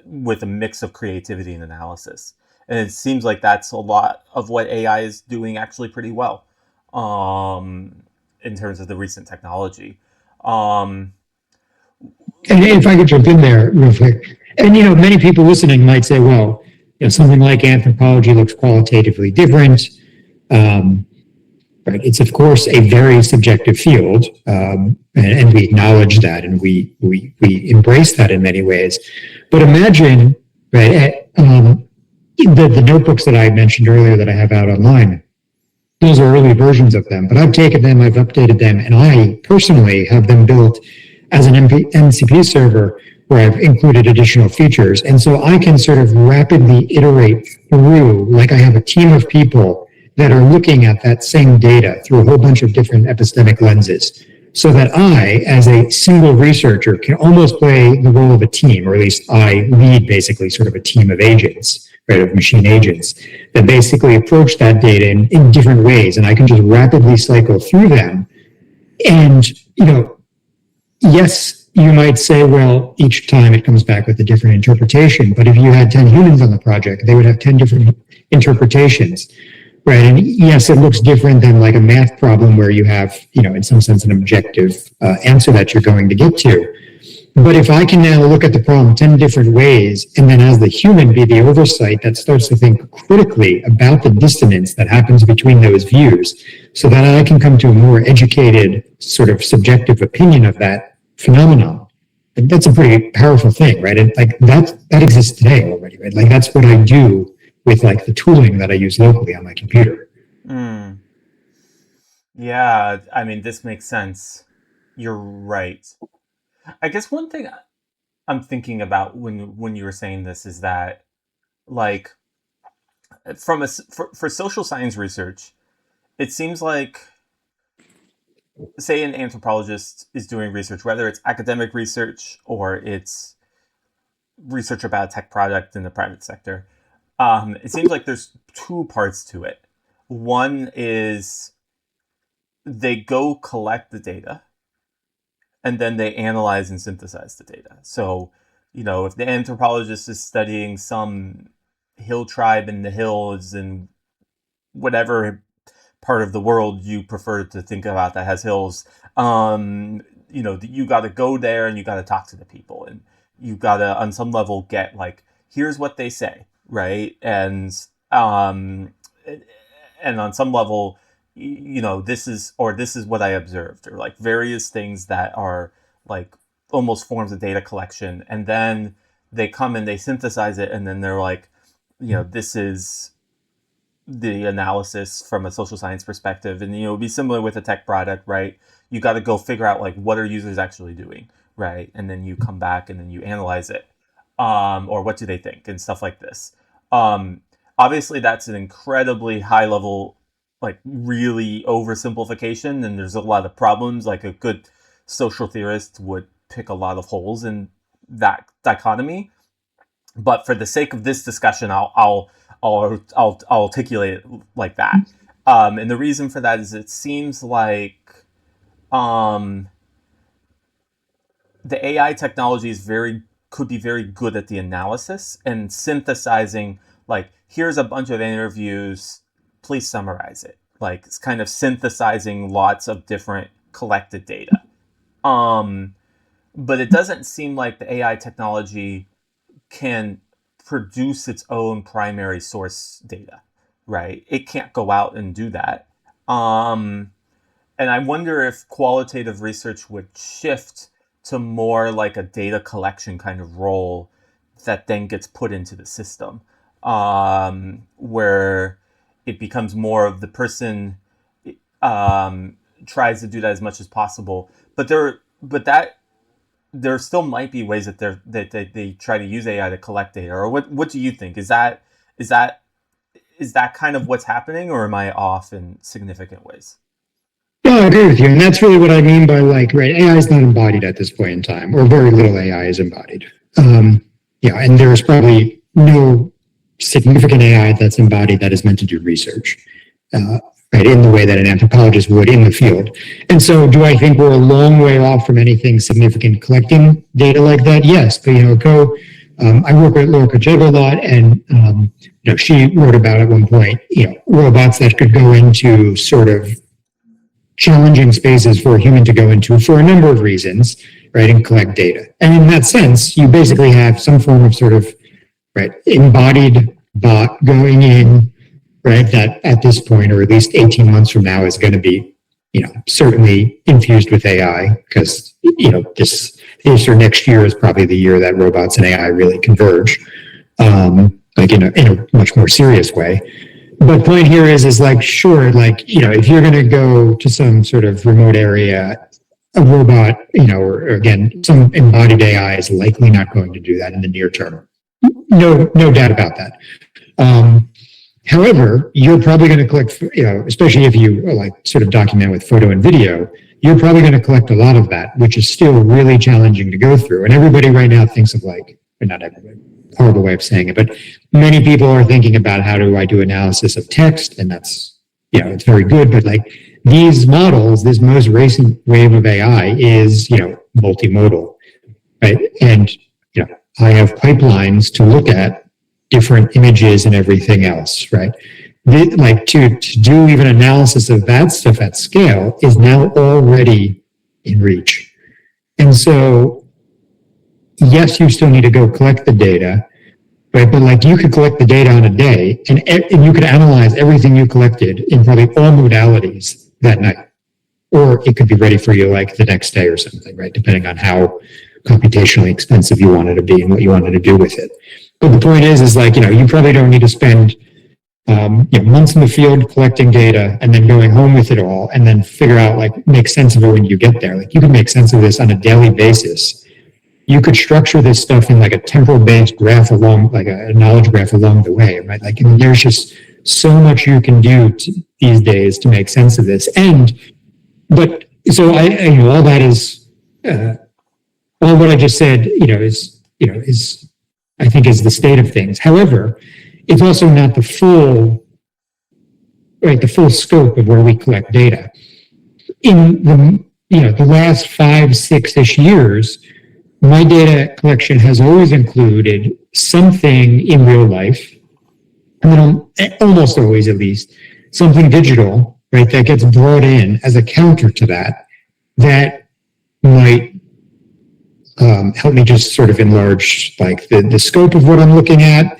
with a mix of creativity and analysis. And it seems like that's a lot of what AI is doing actually pretty well, in terms of the recent technology. Um, And if I could jump in there real quick, and many people listening might say, well, something like anthropology looks qualitatively different. Um, right? It's of course a very subjective field, and we acknowledge that, and we embrace that in many ways. But imagine, right? The notebooks that I mentioned earlier that I have out online, those are early versions of them, but I've taken them, I've updated them, and I personally have them built as an MCP server where I've included additional features. And so I can sort of rapidly iterate through, like I have a team of people that are looking at that same data through a whole bunch of different epistemic lenses, so that I, as a single researcher, can almost play the role of a team, or at least I lead basically sort of a team of agents, right, of machine agents that basically approach that data in different ways. And I can just rapidly cycle through them. And, yes, you might say, well, each time it comes back with a different interpretation. But if you had 10 humans on the project, they would have 10 different interpretations, right? And yes, it looks different than like a math problem where you have, in some sense, an objective answer that you're going to get to. But if I can now look at the problem 10 different ways, and then as the human be the oversight that starts to think critically about the dissonance that happens between those views, so that I can come to a more educated sort of subjective opinion of that phenomenon, that's a pretty powerful thing, right? And like that exists today already, right? Like that's what I do with like the tooling that I use locally on my computer. mm, yeah, I mean, this makes sense. You're right. I guess one thing I'm thinking about when you were saying this is that, like, for social science research, it seems like, say an anthropologist is doing research, whether it's academic research or it's research about a tech product in the private sector. It seems like there's two parts to it. One is they go collect the data and then they analyze and synthesize the data. So, if the anthropologist is studying some hill tribe in the hills in whatever part of the world you prefer to think about that has hills, you got to go there and you got to talk to the people, and you got to, on some level, get like, here's what they say, right? And on some level, this is what I observed, or like various things that are like almost forms of data collection, and then they come and they synthesize it, and then they're like, this is the analysis from a social science perspective. And it'd be similar with a tech product, right? You got to go figure out like, what are users actually doing, right? And then you come back and then you analyze it, or what do they think and stuff like this. um, Obviously that's an incredibly high level, like really oversimplification, and there's a lot of problems. Like a good social theorist would pick a lot of holes in that dichotomy, but for the sake of this discussion, I'll articulate it like that. And the reason for that is it seems like, um, the AI technology could be very good at the analysis and synthesizing like, here's a bunch of interviews, please summarize it. Like, it's kind of synthesizing lots of different collected data. But it doesn't seem like the AI technology can produce its own primary source data, right? It can't go out and do that. And I wonder if qualitative research would shift to more like a data collection kind of role that then gets put into the system, where it becomes more of the person tries to do that as much as possible. But there still might be ways that they try to use AI to collect data. Or what do you think? Is that kind of what's happening, or am I off in significant ways? No, I agree with you. And that's really what I mean by like, right, AI is not embodied at this point in time, or very little AI is embodied. Yeah, and there's probably no significant AI that's embodied that is meant to do research, right, in the way that an anthropologist would in the field. And so do I think we're a long way off from anything significant collecting data like that? Yes, but, I work with Laura Kojego a lot, and, she wrote about at one point, robots that could go into sort of challenging spaces for a human to go into for a number of reasons, right, and collect data. And in that sense, you basically have some form of sort of, right, embodied bot going in, right, that at this point, or at least 18 months from now, is going to be, certainly infused with AI, because, this or next year is probably the year that robots and AI really converge, like in a much more serious way. But point here is like, sure, like, if you're going to go to some sort of remote area, a robot, or again, some embodied AI is likely not going to do that in the near term. No doubt about that. However, you're probably going to collect, especially if you like sort of document with photo and video, you're probably going to collect a lot of that, which is still really challenging to go through. And everybody right now thinks of like, or not everybody, horrible way of saying it, but many people are thinking about how do I do analysis of text, and that's, it's very good, but like these models, this most recent wave of AI is, multimodal, right? And, I have pipelines to look at different images and everything else, right? Like to do even analysis of that stuff at scale is now already in reach. And so, yes, you still need to go collect the data, right? But like you could collect the data on a day and you could analyze everything you collected in probably all modalities that night. Or it could be ready for you like the next day or something, right? Depending on how computationally expensive you want it to be and what you wanted to do with it. But the point is like, you probably don't need to spend months in the field collecting data and then going home with it all and then figure out, like, make sense of it when you get there. Like you can make sense of this on a daily basis. You could structure this stuff in like a temporal-based graph along, like a knowledge graph along the way, right? Like, there's just so much you can do these days to make sense of this. But so all that is, all what I just said, is I think is the state of things. However, it's also not the full scope of where we collect data. In the last 5, 6-ish years, my data collection has always included something in real life, and then almost always at least something digital, right, that gets brought in as a counter to that might help me just sort of enlarge like the scope of what I'm looking at,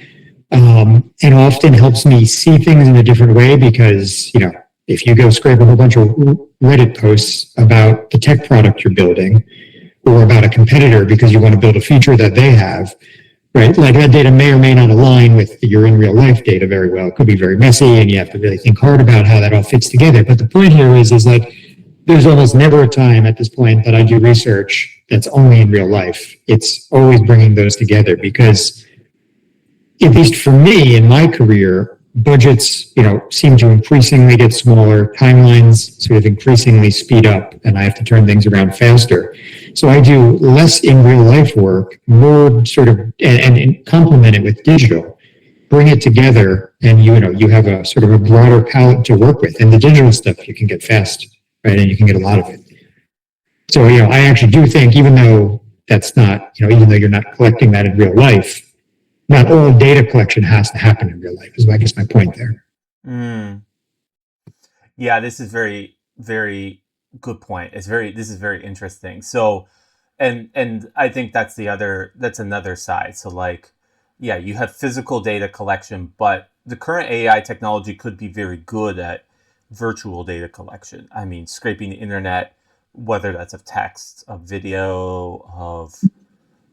and often helps me see things in a different way because, if you go scrape a whole bunch of Reddit posts about the tech product you're building or about a competitor because you want to build a feature that they have, right? Like that data may or may not align with your in real life data very well. It could be very messy and you have to really think hard about how that all fits together. But the point here is like, there's almost never a time at this point that I do research that's only in real life. It's always bringing those together because, at least for me in my career, budgets, seem to increasingly get smaller, timelines sort of increasingly speed up, and I have to turn things around faster. So I do less in real life work, more sort of, and complement it with digital, bring it together, and you have a sort of a broader palette to work with. And the digital stuff you can get fast, right? And you can get a lot of it. So, I actually do think, even though that's not, even though you're not collecting that in real life, not all data collection has to happen in real life, is I guess my point there. Mm. Yeah, this is very, very good point. This is very interesting. So, and I think that's another side. So like, yeah, you have physical data collection, but the current AI technology could be very good at virtual data collection. I mean, scraping the internet, whether that's of text, of video, of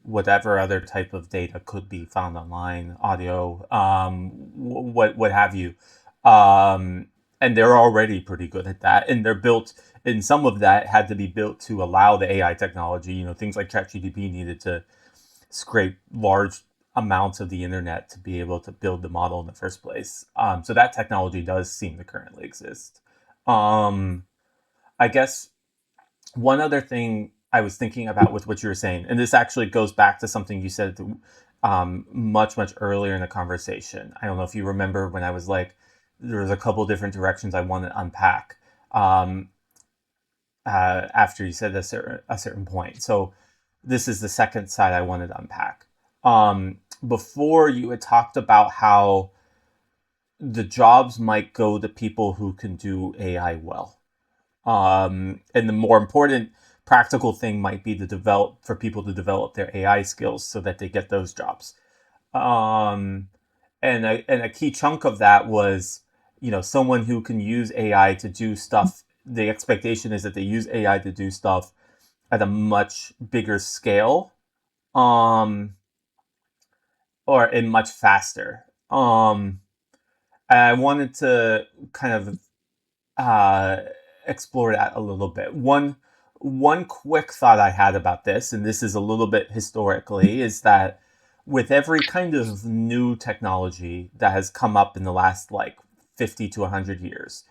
whatever other type of data could be found online, audio, what have you. And they're already pretty good at that. And they're built, and some of that had to be built to allow the AI technology. You know, things like ChatGPT needed to scrape large amounts of the internet to be able to build the model in the first place. So that technology does seem to currently exist. I guess one other thing I was thinking about with what you were saying, and this actually goes back to something you said much earlier in the conversation. I don't know if you remember when I was like, there was a couple different directions I want to unpack after you said a certain point. So this is the second side I wanted to unpack. Before you had talked about how the jobs might go to people who can do AI well. And the more important practical thing might be for people to develop their AI skills so that they get those jobs. And a key chunk of that was, you know, someone who can use AI to do stuff. The expectation is that they use AI to do stuff at a much bigger scale, or and much faster. And I wanted to kind of explore that a little bit. One quick thought I had about this, and this is a little bit historically, is that with every kind of new technology that has come up in the last like 50 to 100 years,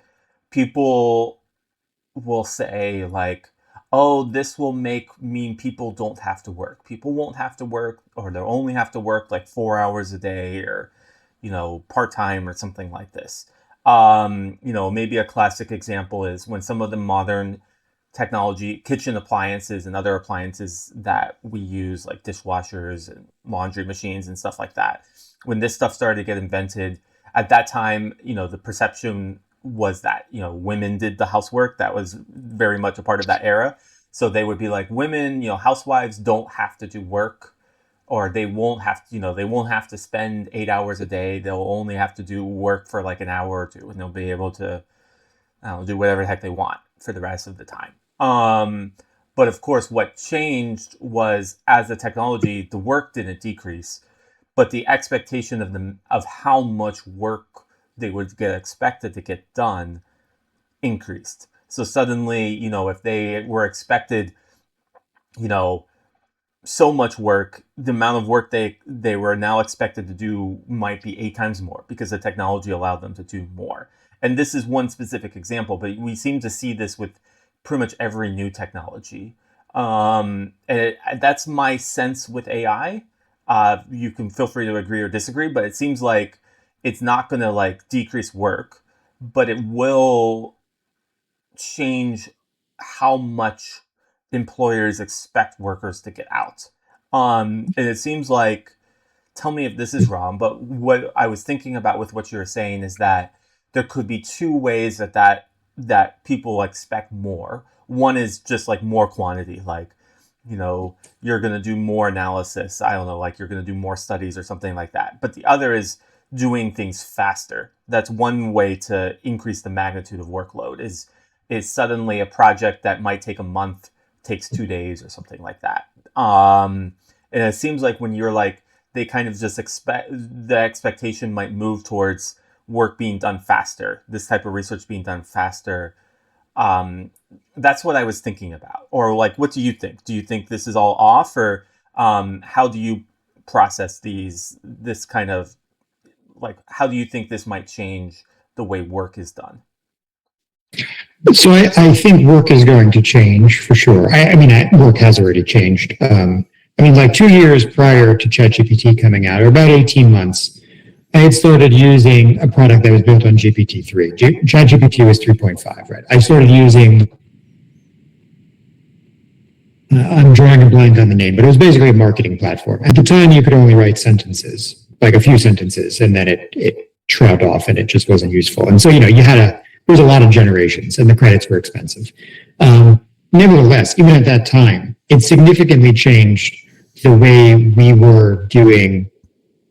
people will say like, oh, this will mean people don't have to work. People won't have to work, or they'll only have to work like 4 hours a day, or, you know, part-time or something like this. You know, maybe a classic example is when some of the modern technology, kitchen appliances and other appliances that we use, like dishwashers and laundry machines and stuff like that, when this stuff started to get invented, at that time, you know, the perception was that, you know, women did the housework. That was very much a part of that era. So they would be like, women, you know, housewives don't have to do work, or they won't have to, you know, they won't have to spend 8 hours a day. They'll only have to do work for like an hour or two, and they'll be able to do whatever the heck they want for the rest of the time. But of course, what changed was, as the technology, the work didn't decrease, but the expectation of how much work they would get expected to get done increased. So suddenly, you know, if they were expected, you know, so much work, the amount of work they were now expected to do might be 8 times more, because the technology allowed them to do more. And this is one specific example, but we seem to see this with pretty much every new technology. And that's my sense with AI. You can feel free to agree or disagree, but it seems like it's not going to like decrease work, but it will change how much employers expect workers to get out. And it seems like, tell me if this is wrong, but what I was thinking about with what you were saying is that there could be 2 ways that people expect more. One is just like more quantity, like, you know, you're going to do more analysis. I don't know, like you're going to do more studies or something like that. But the other is doing things faster. That's one way to increase the magnitude of workload, is suddenly a project that might take a month takes 2 days or something like that. And it seems like when you're like, they kind of just expect, the expectation might move towards work being done faster, this type of research being done faster. That's what I was thinking about. Or like, what do you think? Do you think this is all off, or how do you process this kind of, like, how do you think this might change the way work is done? So I think work is going to change for sure. I mean, work has already changed. I mean, like 2 years prior to ChatGPT coming out, or about 18 months, I had started using a product that was built on GPT-3. ChatGPT was 3.5, right? I started using, I'm drawing a blank on the name, but it was basically a marketing platform. At the time, you could only write sentences, like a few sentences, and then it trailed off and it just wasn't useful. And so, there was a lot of generations and the credits were expensive. Nevertheless, even at that time, it significantly changed the way we were doing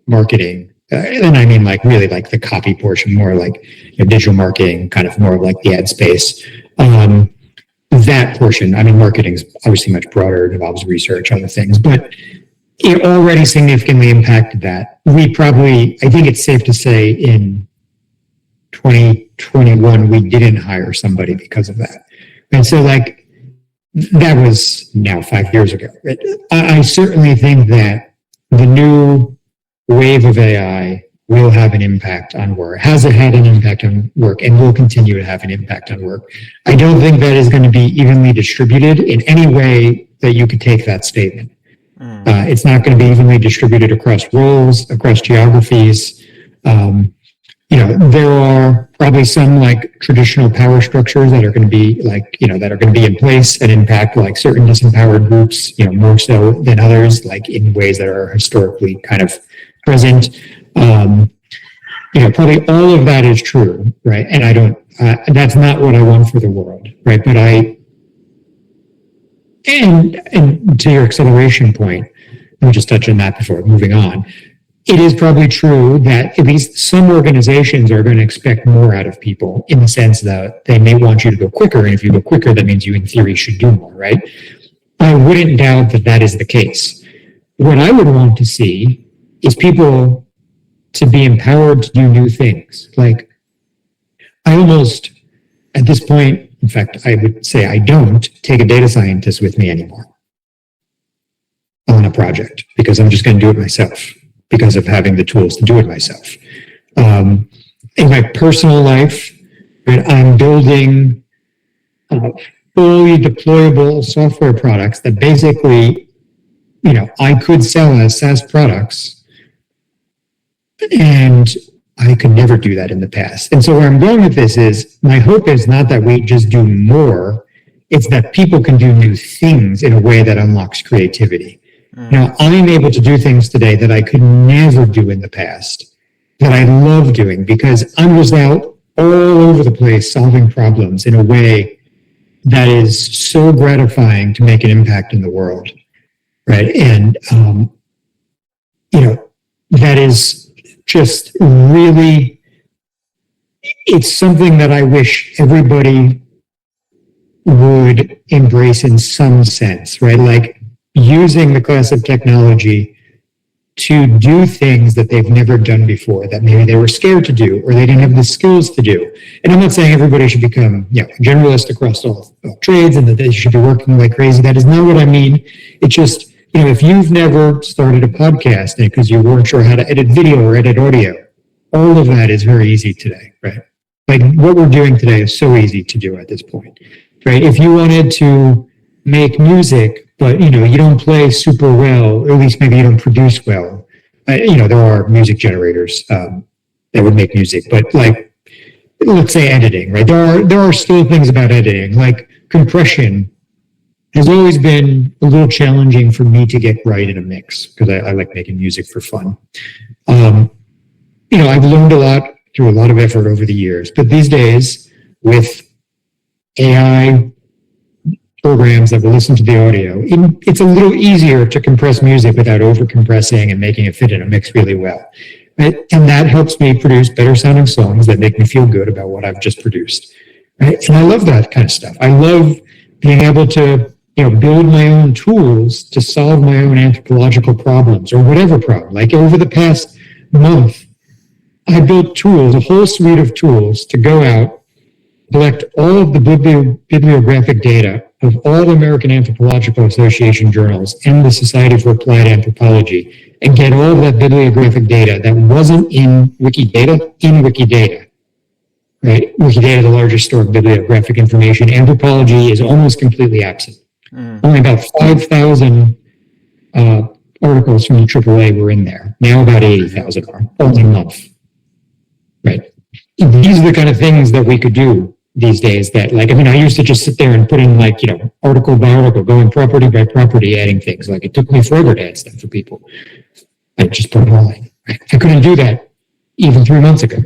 marketing. And I mean, like really like the copy portion, more like digital marketing, kind of more like the ad space. That portion, I mean, marketing is obviously much broader. It involves research, other things, but it already significantly impacted that. I think it's safe to say in 2021, we didn't hire somebody because of that. And so like, that was now 5 years ago. I certainly think that the new wave of AI will have an impact on work, has had an impact on work, and will continue to have an impact on work. I don't think that is going to be evenly distributed in any way that you could take that statement. It's not going to be evenly distributed across roles, across geographies. There are probably some like traditional power structures that are going to be that are going to be in place and impact like certain disempowered groups, more so than others, like in ways that are historically kind of present. Probably all of that is true, right? And I don't, that's not what I want for the world, right? But and to your acceleration point, let me just touch on that before moving on. It is probably true that at least some organizations are going to expect more out of people in the sense that they may want you to go quicker. And if you go quicker, that means you in theory should do more, right? I wouldn't doubt that that is the case. What I would want to see is people to be empowered to do new things. Like, I almost, at this point, in fact, I would say I don't take a data scientist with me anymore on a project because I'm just going to do it myself because of having the tools to do it myself. In my personal life, I'm building fully deployable software products that basically, I could sell as SaaS products, and I could never do that in the past. And so where I'm going with this is, my hope is not that we just do more, it's that people can do new things in a way that unlocks creativity. Now, I'm able to do things today that I could never do in the past, that I love doing because I'm just out all over the place solving problems in a way that is so gratifying to make an impact in the world, right? And, that is just really, it's something that I wish everybody would embrace in some sense, right? Like, using the class of technology to do things that they've never done before, that maybe they were scared to do, or they didn't have the skills to do. And I'm not saying everybody should become, generalist across all trades and that they should be working like crazy. That is not what I mean. It's just, if you've never started a podcast because you weren't sure how to edit video or edit audio, all of that is very easy today, right? Like what we're doing today is so easy to do at this point, right? If you wanted to make music, but you don't play super well, or at least maybe you don't produce well. There are music generators that would make music, but like, let's say editing, right? There are still things about editing, like compression has always been a little challenging for me to get right in a mix because I like making music for fun. I've learned a lot through a lot of effort over the years, but these days with AI programs that will listen to the audio, it's a little easier to compress music without over compressing and making it fit in a mix really well. Right? And that helps me produce better sounding songs that make me feel good about what I've just produced. Right? And I love that kind of stuff. I love being able to, build my own tools to solve my own anthropological problems or whatever problem. Like over the past month, I built tools, a whole suite of tools to go out, collect all of the bibliographic data of all the American Anthropological Association journals and the Society for Applied Anthropology, and get all of that bibliographic data that wasn't in Wikidata, in Wikidata. Right? Wikidata, the largest store of bibliographic information. Anthropology is almost completely absent. Only about 5,000 articles from the AAA were in there. Now about 80,000 are, only a month. Right? These are the kind of things that we could do these days that like, I mean, I used to just sit there and put in like, article by article, going property by property, adding things. Like it took me forever to add stuff for people. I just put them all in. I couldn't do that even 3 months ago.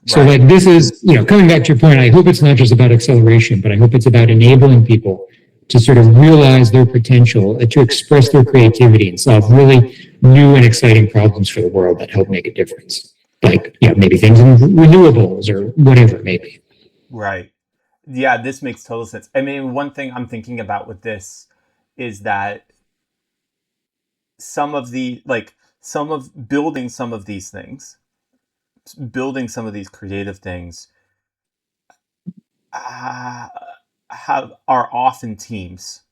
So Right. like this is, coming back to your point, I hope it's not just about acceleration, but I hope it's about enabling people to sort of realize their potential, to express their creativity and solve really new and exciting problems for the world that help make a difference. Like, maybe things in renewables or whatever it may be. Right. Yeah, this makes total sense. I mean, one thing I'm thinking about with this is that building some of these things, building some of these creative things, uh, are often teams,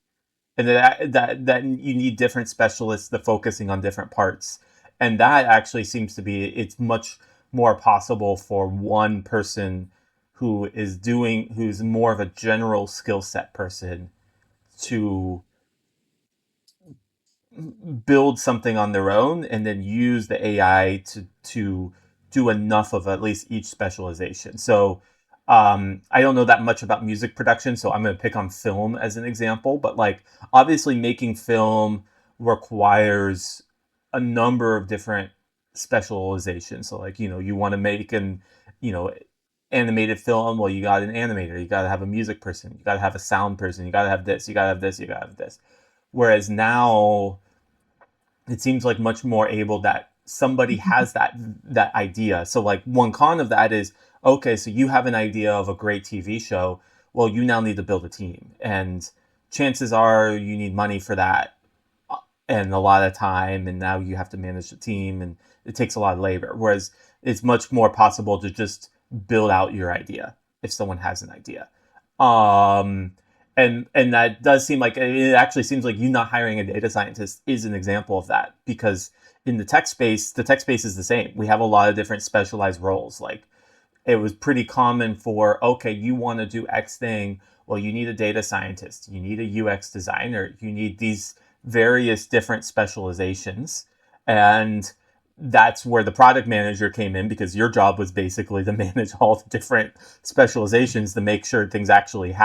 and that you need different specialists that focusing on different parts, and that actually seems to be it's much more possible for one person who's more of a general skill set person to build something on their own and then use the AI to do enough of at least each specialization. So I don't know that much about music production, so I'm going to pick on film as an example. But like, obviously, making film requires a number of different specializations. So like, you want to make you know, animated film. Well, you got an animator, you got to have a music person, you got to have a sound person, you got to have this, you got to have this, you got to have this. Whereas now, it seems like much more able that somebody has that idea. So like one con of that is, okay, so you have an idea of a great TV show. Well, you now need to build a team, and chances are you need money for that, and a lot of time. And now you have to manage the team, and it takes a lot of labor. Whereas it's much more possible to just build out your idea if someone has an idea. And that does seem like it actually seems like you not hiring a data scientist is an example of that, because in the tech space is the same. We have a lot of different specialized roles. Like it was pretty common for, okay, you want to do X thing. Well, you need a data scientist, you need a UX designer, you need these various different specializations. And that's where the product manager came in, because your job was basically to manage all the different specializations to make sure things actually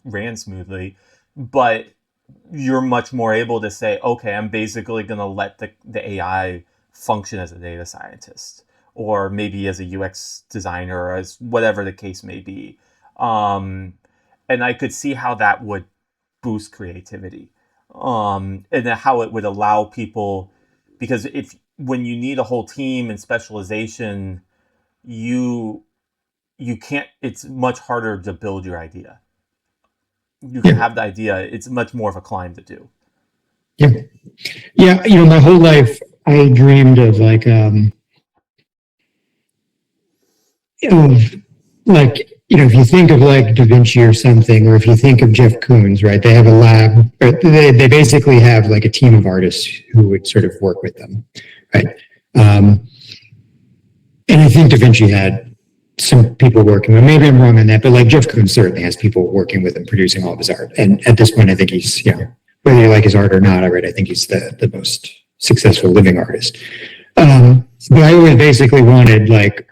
ran smoothly. But you're much more able to say, okay, I'm basically going to let the AI function as a data scientist, or maybe as a UX designer, or as whatever the case may be. And I could see how that would boost creativity, and how it would allow people, because when you need a whole team and specialization, you can't, it's much harder to build your idea. You can have the idea, it's much more of a climb to do. Yeah. My whole life I dreamed of like if you think of like Da Vinci or something, or if you think of Jeff Koons, right? They have a lab, or they basically have like a team of artists who would sort of work with them, right? And I think Da Vinci had some people working with, maybe I'm wrong on that, but like Jeff Koons certainly has people working with him, producing all of his art. And at this point, I think he's, whether you like his art or not, I think he's the most successful living artist. But I always basically wanted like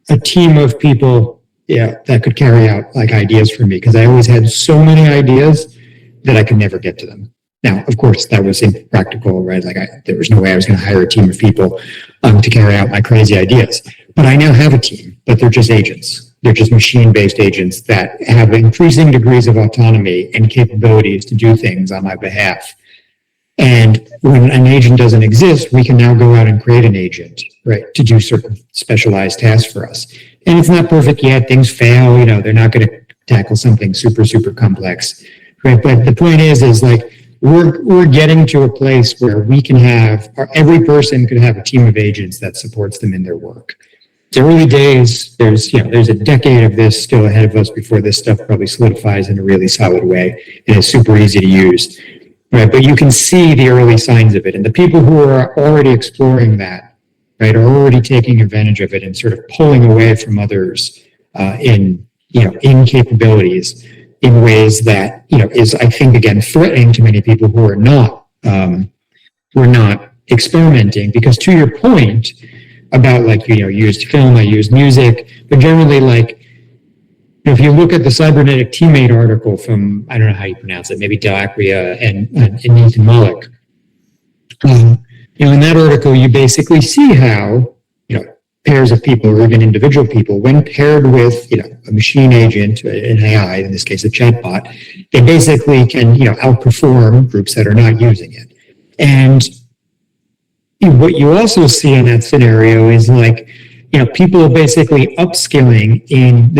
a team of people, that could carry out like ideas for me, because I always had so many ideas that I could never get to them. Now, of course, that was impractical, right? Like there was no way I was going to hire a team of people to carry out my crazy ideas. But I now have a team, but they're just agents. They're just machine-based agents that have increasing degrees of autonomy and capabilities to do things on my behalf. And when an agent doesn't exist, we can now go out and create an agent, right, to do certain specialized tasks for us. And it's not perfect yet. Things fail. They're not going to tackle something super, super complex, right? But the point is like we're getting to a place where we can have, or every person could have a team of agents that supports them in their work. It's early days. There's a decade of this still ahead of us before this stuff probably solidifies in a really solid way and is super easy to use. Right, but you can see the early signs of it, and the people who are already exploring that, right, are already taking advantage of it and sort of pulling away from others in capabilities in ways that is, I think, again, threatening to many people who are not experimenting. Because to your point about like you used film, I used music, but generally like if you look at the cybernetic teammate article from, I don't know how you pronounce it, maybe Delacria and Nathan Mullock, in that article, you basically see how, pairs of people or even individual people, when paired with, a machine agent, an AI, in this case, a chatbot, they basically can, outperform groups that are not using it. And what you also see in that scenario is like, people basically upskilling in,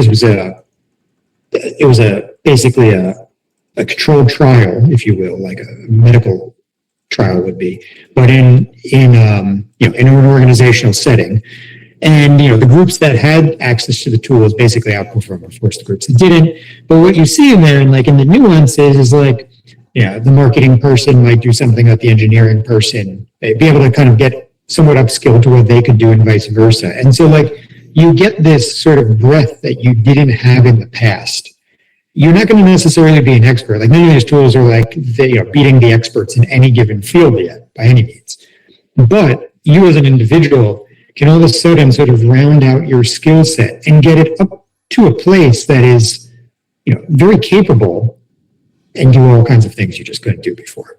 basically a controlled trial, if you will, like a medical trial would be, but in an organizational setting. And, the groups that had access to the tools basically outperform, of course, the groups that didn't. But what you see in there, and like in the nuances, is like, the marketing person might do something that the engineering person be able to kind of get somewhat upskilled to what they could do and vice versa. And so like you get this sort of breadth that you didn't have in the past. You're not going to necessarily be an expert. Like none of these tools are like beating the experts in any given field yet by any means. But you as an individual can all of a sudden sort of round out your skill set and get it up to a place that is, very capable and do all kinds of things you just couldn't do before.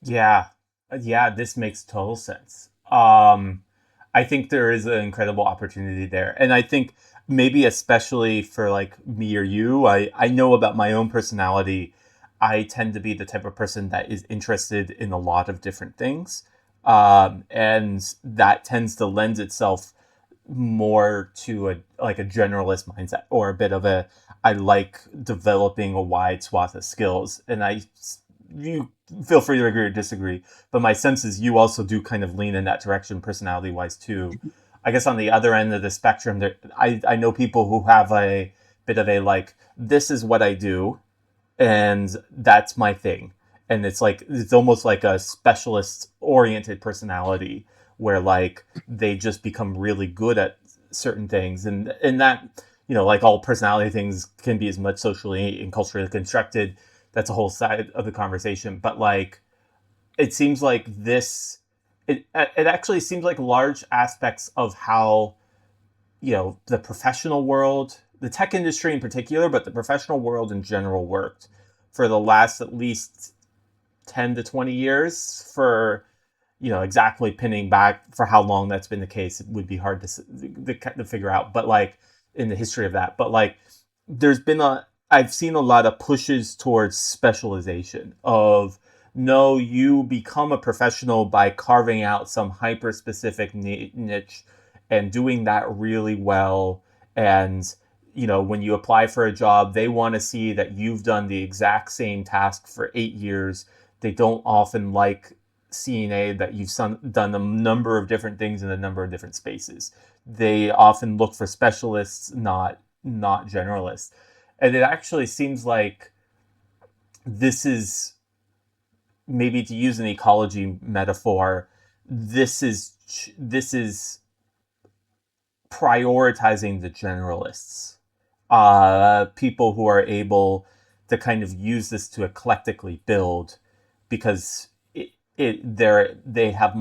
Yeah, this makes total sense. I think there is an incredible opportunity there. And I think maybe especially for like me or you, I know about my own personality. I tend to be the type of person that is interested in a lot of different things. And that tends to lend itself more to a generalist mindset, or a bit of I like developing a wide swath of skills. And you feel free to agree or disagree, but my sense is you also do kind of lean in that direction personality wise too. I guess on the other end of the spectrum, I know people who have a bit of this is what I do and that's my thing. And it's almost like a specialist oriented personality where like they just become really good at certain things. And that, like all personality things can be as much socially and culturally constructed. That's a whole side of the conversation. But like, it seems like it actually seems like large aspects of how, the professional world, the tech industry in particular, but the professional world in general worked for the last at least 10 to 20 years. For, exactly pinning back for how long that's been the case, it would be hard to figure out, but like in the history of that. But like, I've seen a lot of pushes towards specialization of, no, you become a professional by carving out some hyper specific niche and doing that really well. And, when you apply for a job, they want to see that you've done the exact same task for 8 years. They don't often like seeing that you've done a number of different things in a number of different spaces. They often look for specialists, not generalists. And it actually seems like this is, maybe to use an ecology metaphor, this is prioritizing the generalists, people who are able to kind of use this to eclectically build, because they have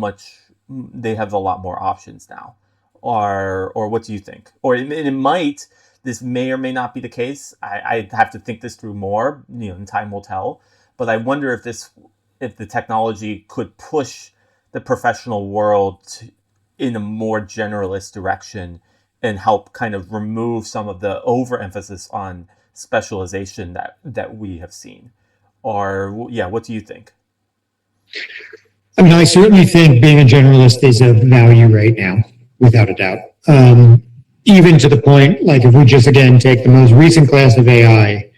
a lot more options now. Or what do you think? Or this may or may not be the case. I have to think this through more, and time will tell. But I wonder if the technology could push the professional world in a more generalist direction and help kind of remove some of the overemphasis on specialization that we have seen. Or, yeah, what do you think? I mean, I certainly think being a generalist is of value right now, without a doubt. Even to the point, like if we just, again, take the most recent class of AI,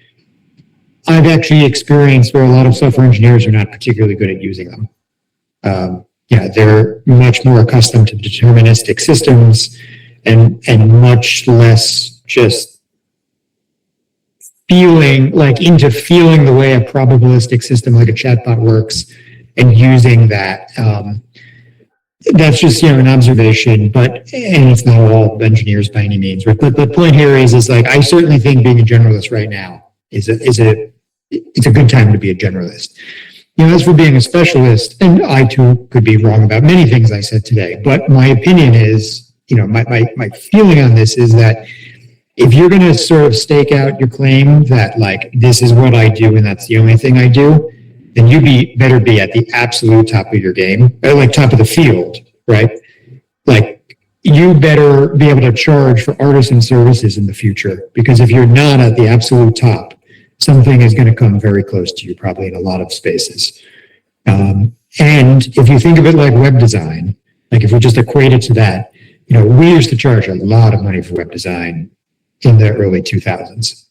I've actually experienced where a lot of software engineers are not particularly good at using them. They're much more accustomed to deterministic systems and much less just feeling the way a probabilistic system like a chatbot works and using that. That's just, an observation, and it's not all engineers by any means. But the point here is like, I certainly think being a generalist right now it's a good time to be a generalist. As for being a specialist, and I too could be wrong about many things I said today, but my opinion is, my feeling on this is that if you're going to sort of stake out your claim that like this is what I do and that's the only thing I do, then better be at the absolute top of your game, or like top of the field, right? Like you better be able to charge for artisan services in the future, because if you're not at the absolute top, something is going to come very close to you, probably in a lot of spaces. And if you think of it like web design, like if we just equate it to that, we used to charge a lot of money for web design in the early 2000s.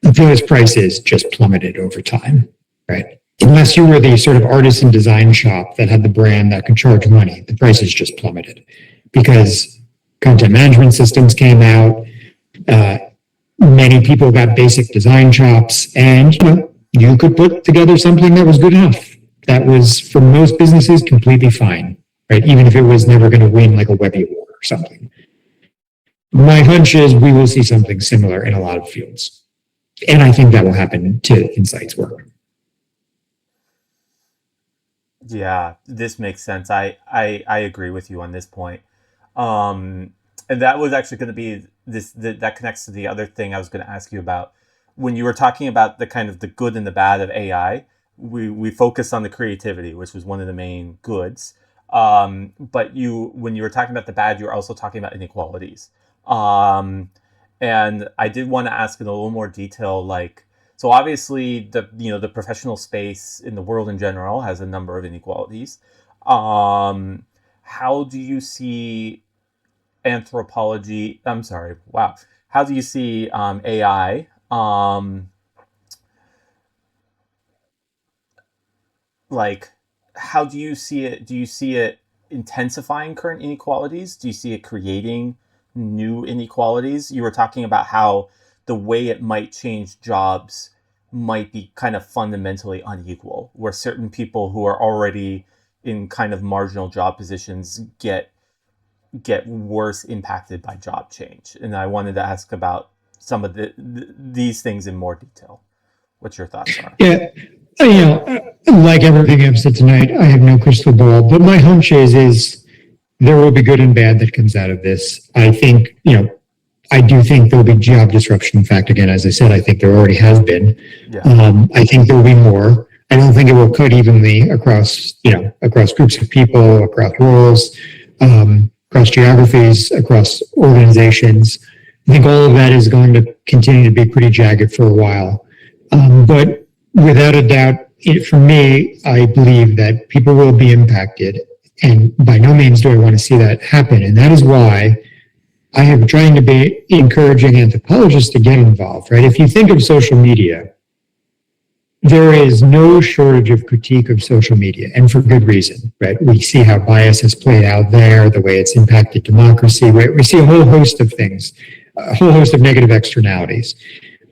Those prices just plummeted over time, right? Unless you were the sort of artisan design shop that had the brand that could charge money, the prices just plummeted because content management systems came out. Many people got basic design chops, and you could put together something that was good enough. That was, for most businesses, completely fine, right? Even if it was never going to win like a Webby award or something. My hunch is we will see something similar in a lot of fields. And I think that will happen to Insight's work. Yeah, this makes sense. I agree with you on this point. And that was actually going to be that connects to the other thing I was going to ask you about. When you were talking about the kind of the good and the bad of AI, we focused on the creativity, which was one of the main goods. But when you were talking about the bad, you were also talking about inequalities. And I did want to ask in a little more detail, like, so obviously the professional space in the world in general has a number of inequalities. How do you see anthropology? I'm sorry. Wow. How do you see AI? Like, how do you see it? Do you see it intensifying current inequalities? Do you see it creating new inequalities? You were talking about how the way it might change jobs might be kind of fundamentally unequal, where certain people who are already in kind of marginal job positions get worse impacted by job change. And I wanted to ask about some of these things in more detail. What your thoughts are? Yeah, like everything I've said tonight, I have no crystal ball, but my hunch is there will be good and bad that comes out of this. I think, I do think there'll be job disruption. In fact, again, as I said, I think there already has been. Yeah. I think there'll be more. I don't think it will cut evenly across groups of people, across roles, across geographies, across organizations. I think all of that is going to continue to be pretty jagged for a while. But without a doubt, for me, I believe that people will be impacted. And by no means do I want to see that happen. And that is why I am trying to be encouraging anthropologists to get involved, right? If you think of social media, there is no shortage of critique of social media, and for good reason, right? We see how bias has played out there, the way it's impacted democracy, right? We see a whole host of things, a whole host of negative externalities.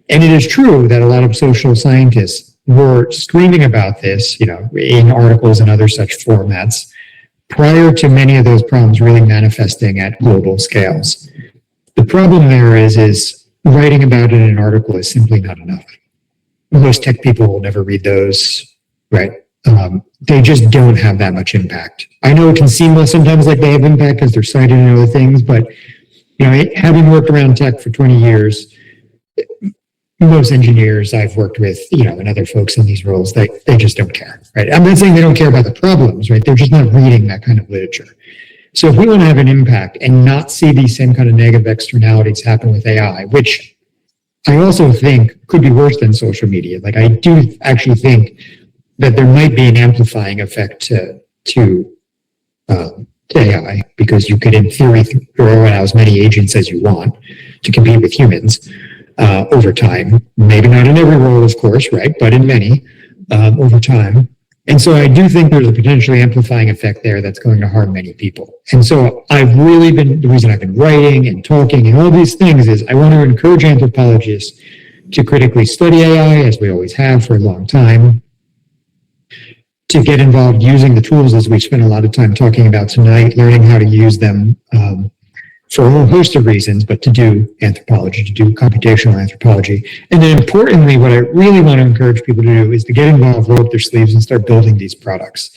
And it is true that a lot of social scientists were screaming about this, in articles and other such formats, prior to many of those problems really manifesting at global scales. The problem there is writing about it in an article is simply not enough. Most tech people will never read those, right? They just don't have that much impact. I know it can seem sometimes like they have impact because they're cited in other things, but having worked around tech for 20 years, most engineers I've worked with, and other folks in these roles, they just don't care, right? I'm not saying they don't care about the problems, right? They're just not reading that kind of literature. So if we want to have an impact and not see these same kind of negative externalities happen with AI, which I also think could be worse than social media. Like I do actually think that there might be an amplifying effect to AI, because you could, in theory, throw out as many agents as you want to compete with humans. Over time, maybe not in every role, of course, right? But in many, over time. And so I do think there's a potentially amplifying effect there that's going to harm many people. And so the reason I've been writing and talking and all these things is I want to encourage anthropologists to critically study AI, as we always have for a long time, to get involved using the tools as we spent a lot of time talking about tonight, learning how to use them, for a whole host of reasons, but to do anthropology, to do computational anthropology. And then importantly, what I really want to encourage people to do is to get involved, roll up their sleeves and start building these products.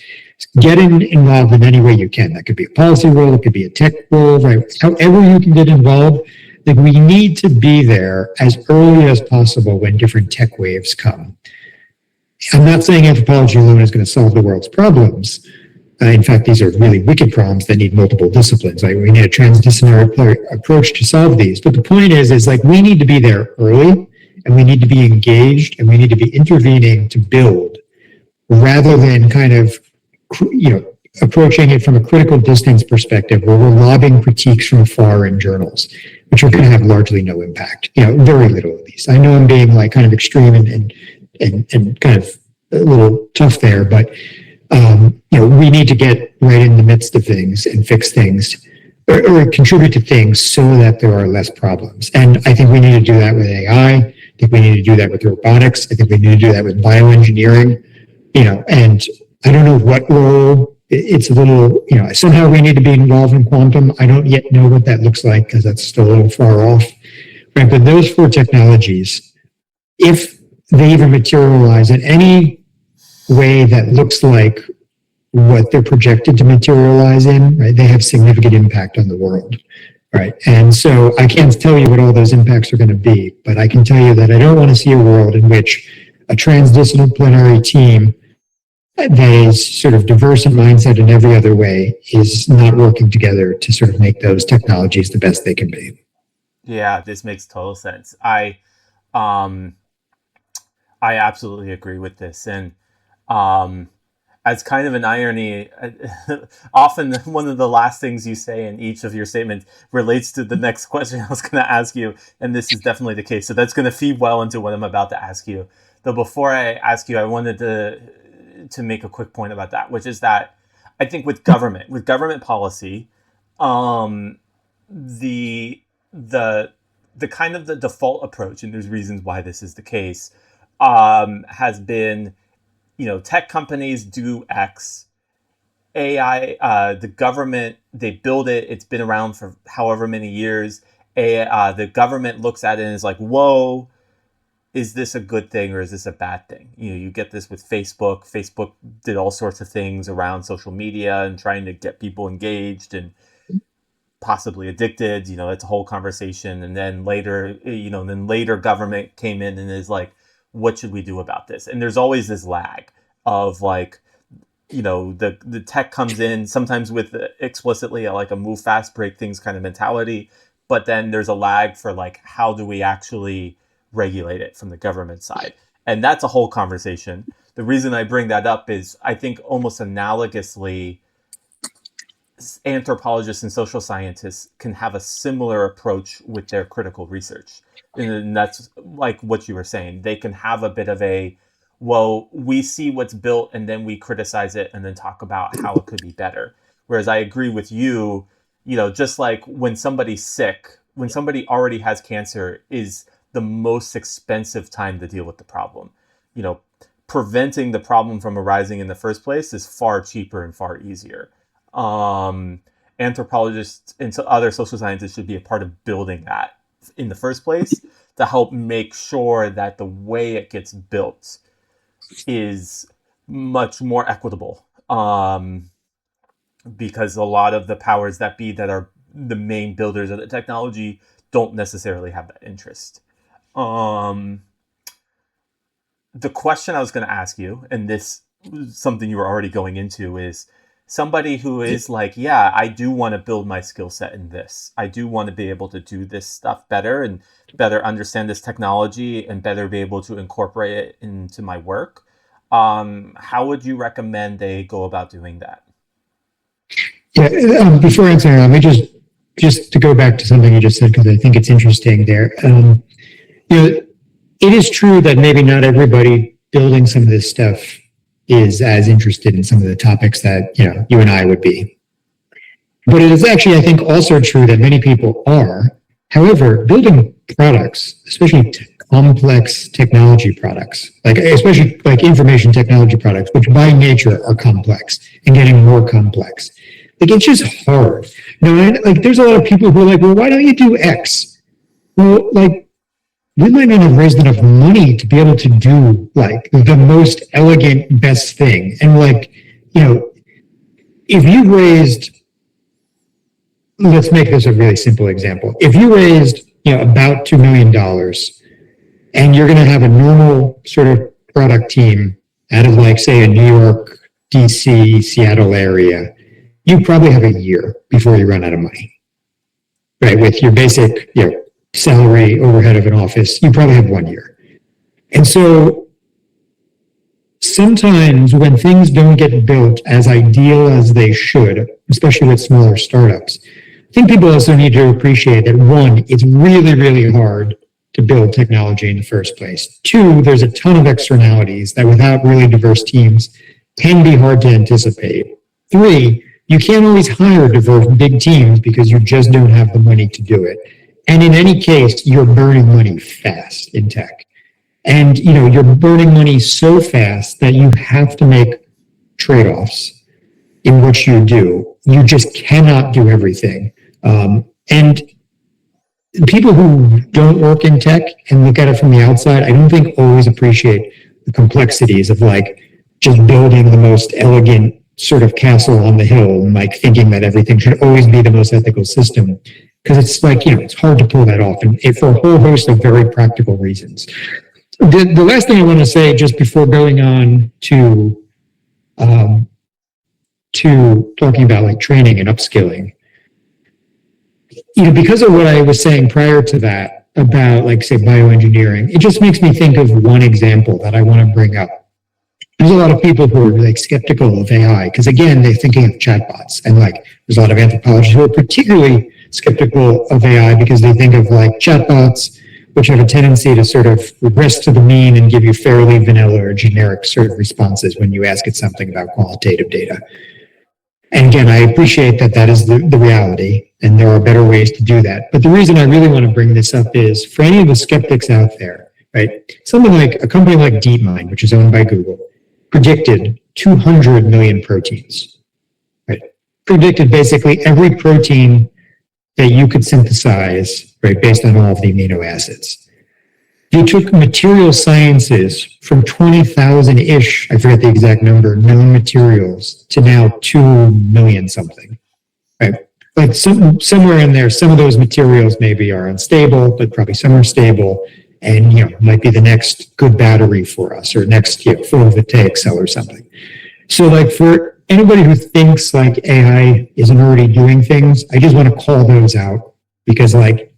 Get involved in any way you can. That could be a policy role, it could be a tech role, right? However you can get involved, Like we need to be there as early as possible when different tech waves come. I'm not saying anthropology alone is going to solve the world's problems. In fact, these are really wicked problems that need multiple disciplines. Like we need a transdisciplinary approach to solve these. But the point is like we need to be there early, and we need to be engaged, and we need to be intervening to build, rather than kind of, approaching it from a critical distance perspective, where we're lobbing critiques from afar in journals, which are going to have largely no impact. Very little at least. I know I'm being like kind of extreme and kind of a little tough there, but we need to get right in the midst of things and fix things, or contribute to things so that there are less problems. And I think we need to do that with AI. I think we need to do that with robotics. I think we need to do that with bioengineering. And I don't know what role. It's a little, somehow we need to be involved in quantum. I don't yet know what that looks like because that's still a little far off. Right? But those four technologies, if they even materialize in any way that looks like what they're projected to materialize in, right, they have significant impact on the world. Right. And so I can't tell you what all those impacts are going to be, but I can tell you that I don't want to see a world in which a transdisciplinary team that is sort of diverse in mindset in every other way is not working together to sort of make those technologies the best they can be. Yeah, this makes total sense. I absolutely agree with this. And as kind of an irony, often one of the last things you say in each of your statements relates to the next question I was going to ask you, and this is definitely the case. So that's going to feed well into what I'm about to ask you. Though before I ask you, I wanted to make a quick point about that, which is that I think with government policy, the kind of the default approach, and there's reasons why this is the case, has been, tech companies do X, AI, the government, they build it, it's been around for however many years, the government looks at it and is like, whoa, is this a good thing or is this a bad thing? You get this with Facebook. Facebook did all sorts of things around social media and trying to get people engaged and possibly addicted. It's a whole conversation. And then later, government came in and is like, what should we do about this? And there's always this lag of like, the tech comes in sometimes with explicitly like a move fast, break things kind of mentality. But then there's a lag for like, how do we actually regulate it from the government side? And that's a whole conversation. The reason I bring that up is I think almost analogously, anthropologists and social scientists can have a similar approach with their critical research. And that's like what you were saying. They can have a bit of we see what's built and then we criticize it and then talk about how it could be better. Whereas I agree with you, just like when somebody's sick, when somebody already has cancer is the most expensive time to deal with the problem. Preventing the problem from arising in the first place is far cheaper and far easier. Anthropologists and other social scientists should be a part of building that in the first place to help make sure that the way it gets built is much more equitable. Because a lot of the powers that be that are the main builders of the technology don't necessarily have that interest. The question I was going to ask you, and this is something you were already going into, is somebody who is like, yeah, I do want to build my skill set in this. I do want to be able to do this stuff better and better understand this technology and better be able to incorporate it into my work. How would you recommend they go about doing that? Yeah, before answering, let me just to go back to something you just said, because I think it's interesting there. It is true that maybe not everybody building some of this stuff is as interested in some of the topics that, you and I would be. But it is actually, I think, also true that many people are. However, building products, especially complex technology products, especially information technology products, which by nature are complex and getting more complex, it's just hard. There's a lot of people who are like, well, why don't you do X? Well, we might not have raised enough money to be able to do the most elegant, best thing. And if you raised, let's make this a really simple example. If you raised about $2 million, and you're going to have a normal sort of product team out of like, say, a New York, DC, Seattle area, you probably have a year before you run out of money, right? With your basic, salary, overhead of an office, you probably have 1 year. And so sometimes when things don't get built as ideal as they should, especially with smaller startups, I think people also need to appreciate that, one, it's really, really hard to build technology in the first place. Two, there's a ton of externalities that without really diverse teams can be hard to anticipate. Three, you can't always hire diverse big teams because you just don't have the money to do it. And in any case, you're burning money fast in tech. And you're burning money so fast that you have to make trade-offs in what you do. You just cannot do everything. And people who don't work in tech and look at it from the outside, I don't think always appreciate the complexities of like just building the most elegant sort of castle on the hill and like thinking that everything should always be the most ethical system. Because it's like, it's hard to pull that off, and for a whole host of very practical reasons. The last thing I want to say, just before going on to talking about like training and upskilling, because of what I was saying prior to that about like, say, bioengineering, it just makes me think of one example that I want to bring up. There's a lot of people who are like skeptical of AI because, again, they're thinking of chatbots, and like there's a lot of anthropologists who are particularly skeptical of AI because they think of like chatbots, which have a tendency to sort of regress to the mean and give you fairly vanilla or generic sort of responses when you ask it something about qualitative data. And again, I appreciate that that is the reality, and there are better ways to do that. But the reason I really want to bring this up is for any of the skeptics out there, right? Something like a company like DeepMind, which is owned by Google, predicted 200 million proteins, right? Predicted basically every protein that you could synthesize, right, based on all of the amino acids. You took material sciences from 20,000-ish, I forget the exact number, known materials, to now 2 million something, right? Like somewhere in there, some of those materials maybe are unstable, but probably some are stable, and might be the next good battery for us, or next photovoltaic cell or something. So like for anybody who thinks like AI isn't already doing things, I just want to call those out, because like,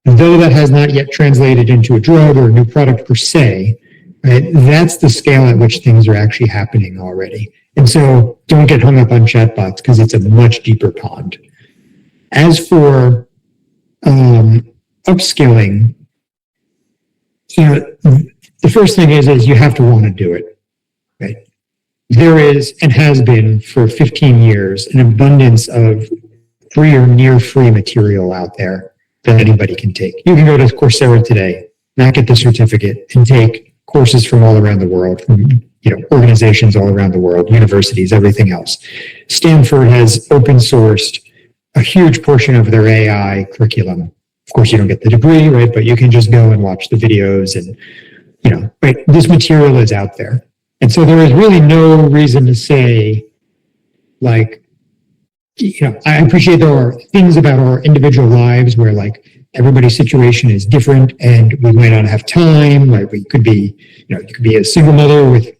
though that has not yet translated into a drug or a new product per se, right, that's the scale at which things are actually happening already. And so don't get hung up on chatbots because it's a much deeper pond. As for upskilling, the first thing is you have to want to do it, right? There is, and has been for 15 years, an abundance of free or near free material out there that anybody can take. You can go to Coursera today, not get the certificate, and take courses from all around the world, from organizations all around the world, universities, everything else. Stanford has open sourced a huge portion of their AI curriculum. Of course, you don't get the degree, right? But you can just go and watch the videos, and right, this material is out there. And so there is really no reason to say, like, I appreciate there are things about our individual lives where like everybody's situation is different and we might not have time. Like we could be, you could be a single mother with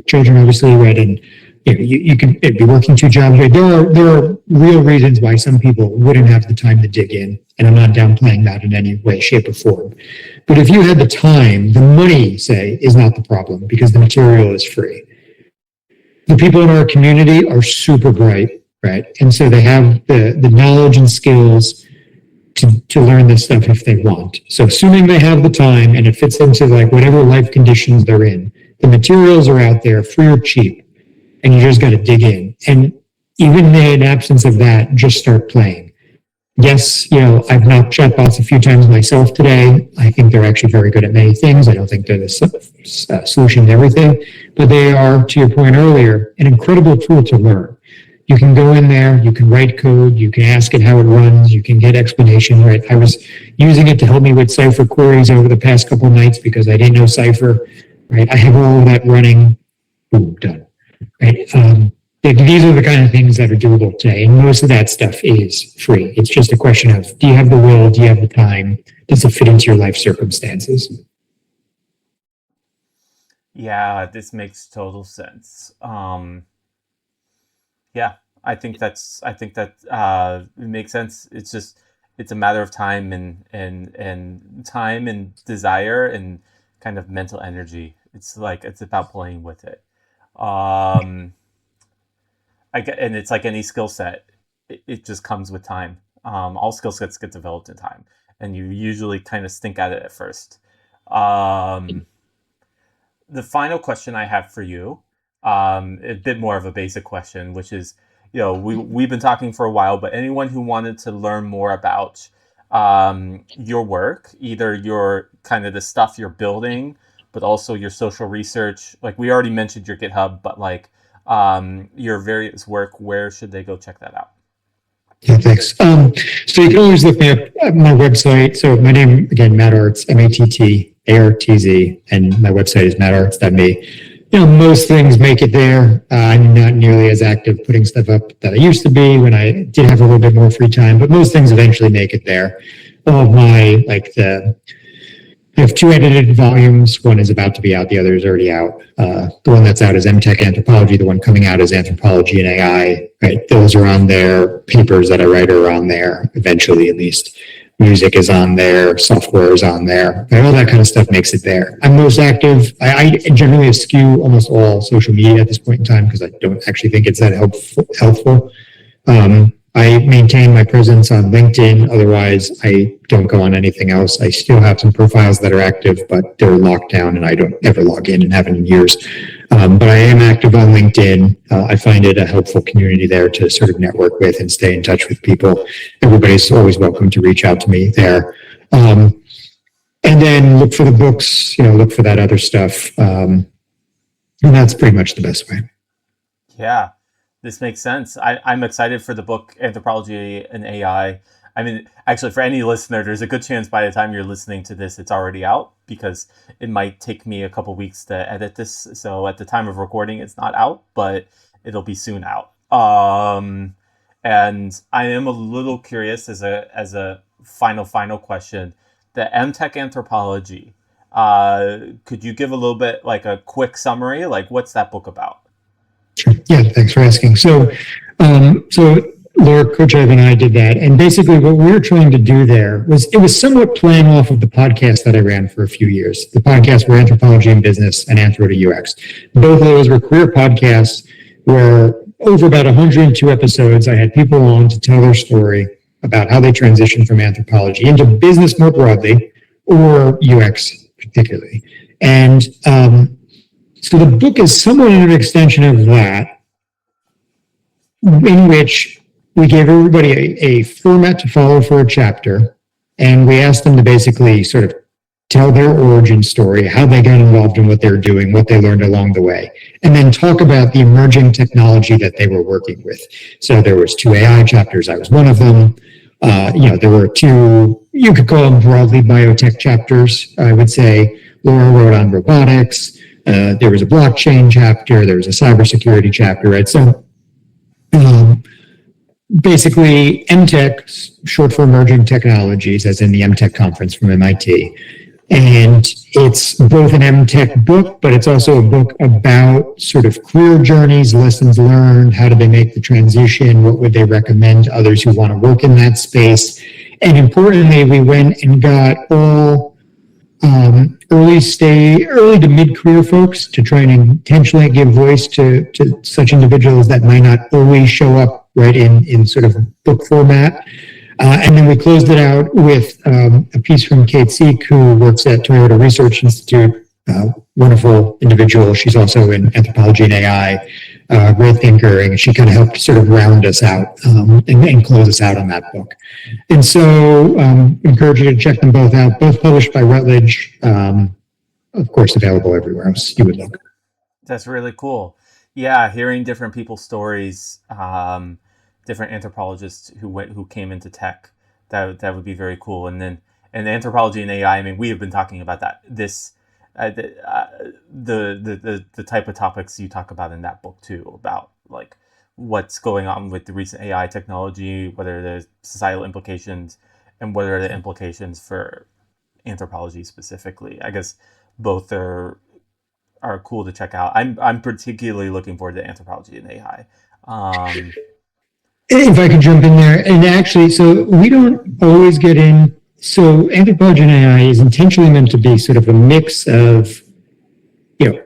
children, obviously, right? And you could be working 2 jobs. Right? There are real reasons why some people wouldn't have the time to dig in, and I'm not downplaying that in any way, shape, or form. But if you had the time, the money, say, is not the problem because the material is free. The people in our community are super bright, right? And so they have the knowledge and skills to learn this stuff if they want. So assuming they have the time and it fits into like whatever life conditions they're in, the materials are out there, free or cheap, and you just got to dig in. And even in absence of that, just start playing. Yes, I've knocked chatbots a few times myself today. I think they're actually very good at many things. I don't think they're the solution to everything, but they are, to your point earlier, an incredible tool to learn. You can go in there, you can write code, you can ask it how it runs, you can get explanation, right? I was using it to help me with Cypher queries over the past couple of nights because I didn't know Cypher, right? I have all of that running, boom, done, right? Like, these are the kind of things that are doable today. And most of that stuff is free. It's just a question of, do you have the will? Do you have the time? Does it fit into your life circumstances? Yeah, this makes total sense. Yeah, I think that it makes sense. It's just it's a matter of time and time and desire and kind of mental energy. It's like it's about playing with it. Um, I get, and it's like any skill set, it just comes with time. All skill sets get developed in time, and you usually kind of stink at it at first. Um, the final question I have for you, a bit more of a basic question, which is, we've been talking for a while, but anyone who wanted to learn more about your work, either your kind of the stuff you're building, but also your social research, like we already mentioned your GitHub, but like your various work, where should they go check that out? Yeah, thanks. So you can always look me up at my website. So my name, again, Matt Artz, Mattartz, and my website is mattartz.me. Most things make it there. I'm not nearly as active putting stuff up that I used to be when I did have a little bit more free time, but most things eventually make it there. All of my, I have 2 edited volumes. One is about to be out. The other is already out. The one that's out is MTech Anthropology. The one coming out is Anthropology and AI. Right? Those are on there. Papers that I write are on there, eventually at least. Music is on there. Software is on there. Right? All that kind of stuff makes it there. I'm most active. I generally eschew almost all social media at this point in time because I don't actually think it's that helpful. I maintain my presence on LinkedIn. Otherwise, I don't go on anything else. I still have some profiles that are active, but they're locked down and I don't ever log in and haven't in years. But I am active on LinkedIn. I find it a helpful community there to sort of network with and stay in touch with people. Everybody's always welcome to reach out to me there. And then look for the books, look for that other stuff. And that's pretty much the best way. Yeah, this makes sense. I'm excited for the book Anthropology and AI. I mean, actually, for any listener, there's a good chance by the time you're listening to this, it's already out because it might take me a couple weeks to edit this. So at the time of recording, it's not out, but it'll be soon out. And I am a little curious as a final question. The MTech Anthropology. Could you give a little bit like a quick summary? Like, what's that book about? Sure. Yeah, thanks for asking. So Laura Kochev and I did that, and basically what we were trying to do there was it was somewhat playing off of the podcast that I ran for a few years. The podcasts were Anthropology in Business and Anthro to UX. Both of those were career podcasts where over about 102 episodes, I had people on to tell their story about how they transitioned from anthropology into business more broadly or UX particularly. And so the book is somewhat an extension of that, in which we gave everybody a format to follow for a chapter, and we asked them to basically sort of tell their origin story, how they got involved in what they're doing, what they learned along the way, and then talk about the emerging technology that they were working with. So there was 2 AI chapters. I was one of them. There were 2, you could call them broadly biotech chapters, I would say. Laura wrote on robotics. There was a blockchain chapter. There was a cybersecurity chapter, right? So basically, MTech, short for emerging technologies, as in the MTech conference from MIT. And it's both an MTech book, but it's also a book about sort of career journeys, lessons learned, how did they make the transition, what would they recommend to others who want to work in that space. And importantly, we went and got all early to mid-career folks to try and intentionally give voice to such individuals that might not always show up right in sort of book format. And then we closed it out with a piece from Kate Seek, who works at Toyota Research Institute, wonderful individual. She's also in anthropology and AI, great thinker, and she kind of helped sort of round us out and close us out on that book. And so encourage you to check them both out, both published by Routledge, of course, available everywhere else you would look. That's really cool. Yeah, hearing different people's stories, different anthropologists who came into tech, that would be very cool. And then anthropology and AI. I mean, we have been talking about that. The type of topics you talk about in that book too, about like what's going on with the recent AI technology, what are the societal implications, and what are the implications for anthropology specifically. I guess both are cool to check out. I'm particularly looking forward to anthropology and AI. If I could jump in there, and actually, so we don't always get in. So anthropology and AI is intentionally meant to be sort of a mix of,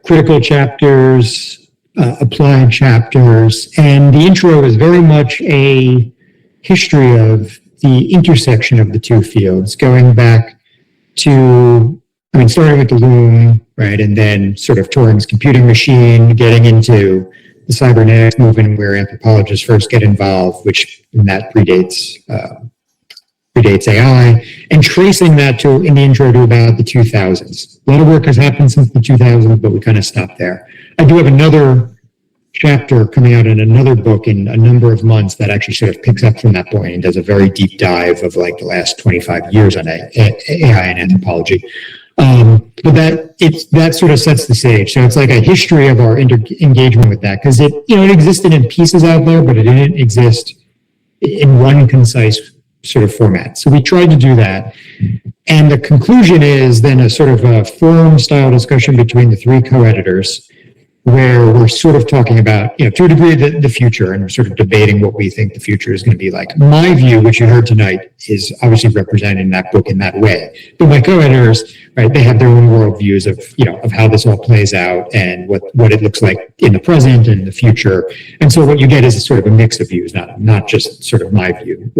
critical chapters, applied chapters, and the intro is very much a history of the intersection of the two fields, going back to, starting with the loom, right, and then sort of Turing's computing machine, getting into the cybernetics movement where anthropologists first get involved, which that predates AI, and tracing that to in the intro to about the 2000s. A lot of work has happened since the 2000s, but we kind of stopped there. I do have another chapter coming out in another book in a number of months that actually sort of picks up from that point and does a very deep dive of like the last 25 years on AI and anthropology. But that sort of sets the stage. So it's like a history of our engagement with that, because it existed in pieces out there, but it didn't exist in one concise sort of format. So we tried to do that. And the conclusion is then a sort of a forum style discussion between the three co-editors, where we're sort of talking about, to a degree, the future, and we're sort of debating what we think the future is going to be like. My view, which you heard tonight, is obviously represented in that book in that way. But my co-editors, right, they have their own worldviews of how this all plays out and what it looks like in the present and the future. And so what you get is a sort of a mix of views, not just sort of my view.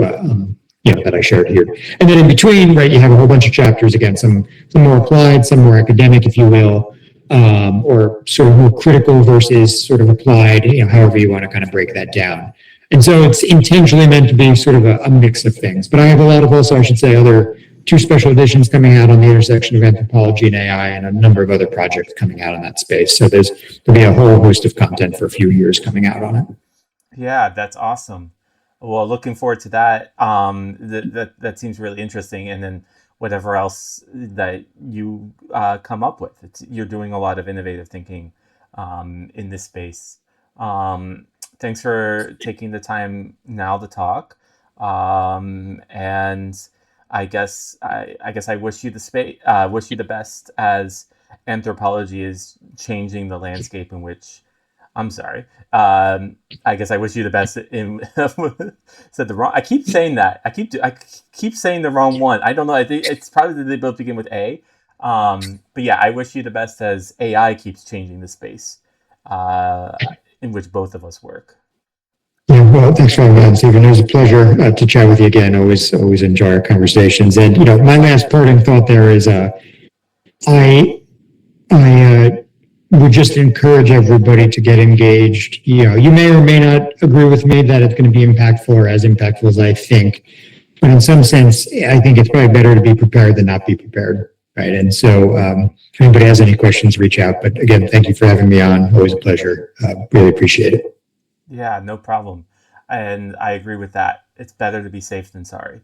That I shared here. And then in between, right, you have a whole bunch of chapters, again, some more applied, some more academic, if you will, or sort of more critical versus sort of applied, however you want to kind of break that down. And so it's intentionally meant to be sort of a mix of things. But I have a lot of also, I should say, other 2 special editions coming out on the intersection of anthropology and AI, and a number of other projects coming out in that space. So there'll be a whole host of content for a few years coming out on it. Yeah, that's awesome. Well, looking forward to that. That seems really interesting. And then whatever else that you come up with, you're doing a lot of innovative thinking in this space. Thanks for taking the time now to talk. And I guess I wish you the best as anthropology is changing the landscape in which. I'm sorry. I guess I wish you the best in said the wrong. I keep saying that. I keep saying the wrong one. I don't know. I think it's probably that they both begin with A. But yeah, I wish you the best as AI keeps changing the space in which both of us work. Yeah, well, thanks for having me on, Stephen. It was a pleasure to chat with you again. Always enjoy our conversations. And my last parting thought there is, I would just encourage everybody to get engaged. You may or may not agree with me that it's going to be impactful or as impactful as I think, but in some sense, I think it's probably better to be prepared than not be prepared, right? And so, if anybody has any questions, reach out. But again, thank you for having me on. Always a pleasure. Really appreciate it. Yeah, no problem. And I agree with that. It's better to be safe than sorry.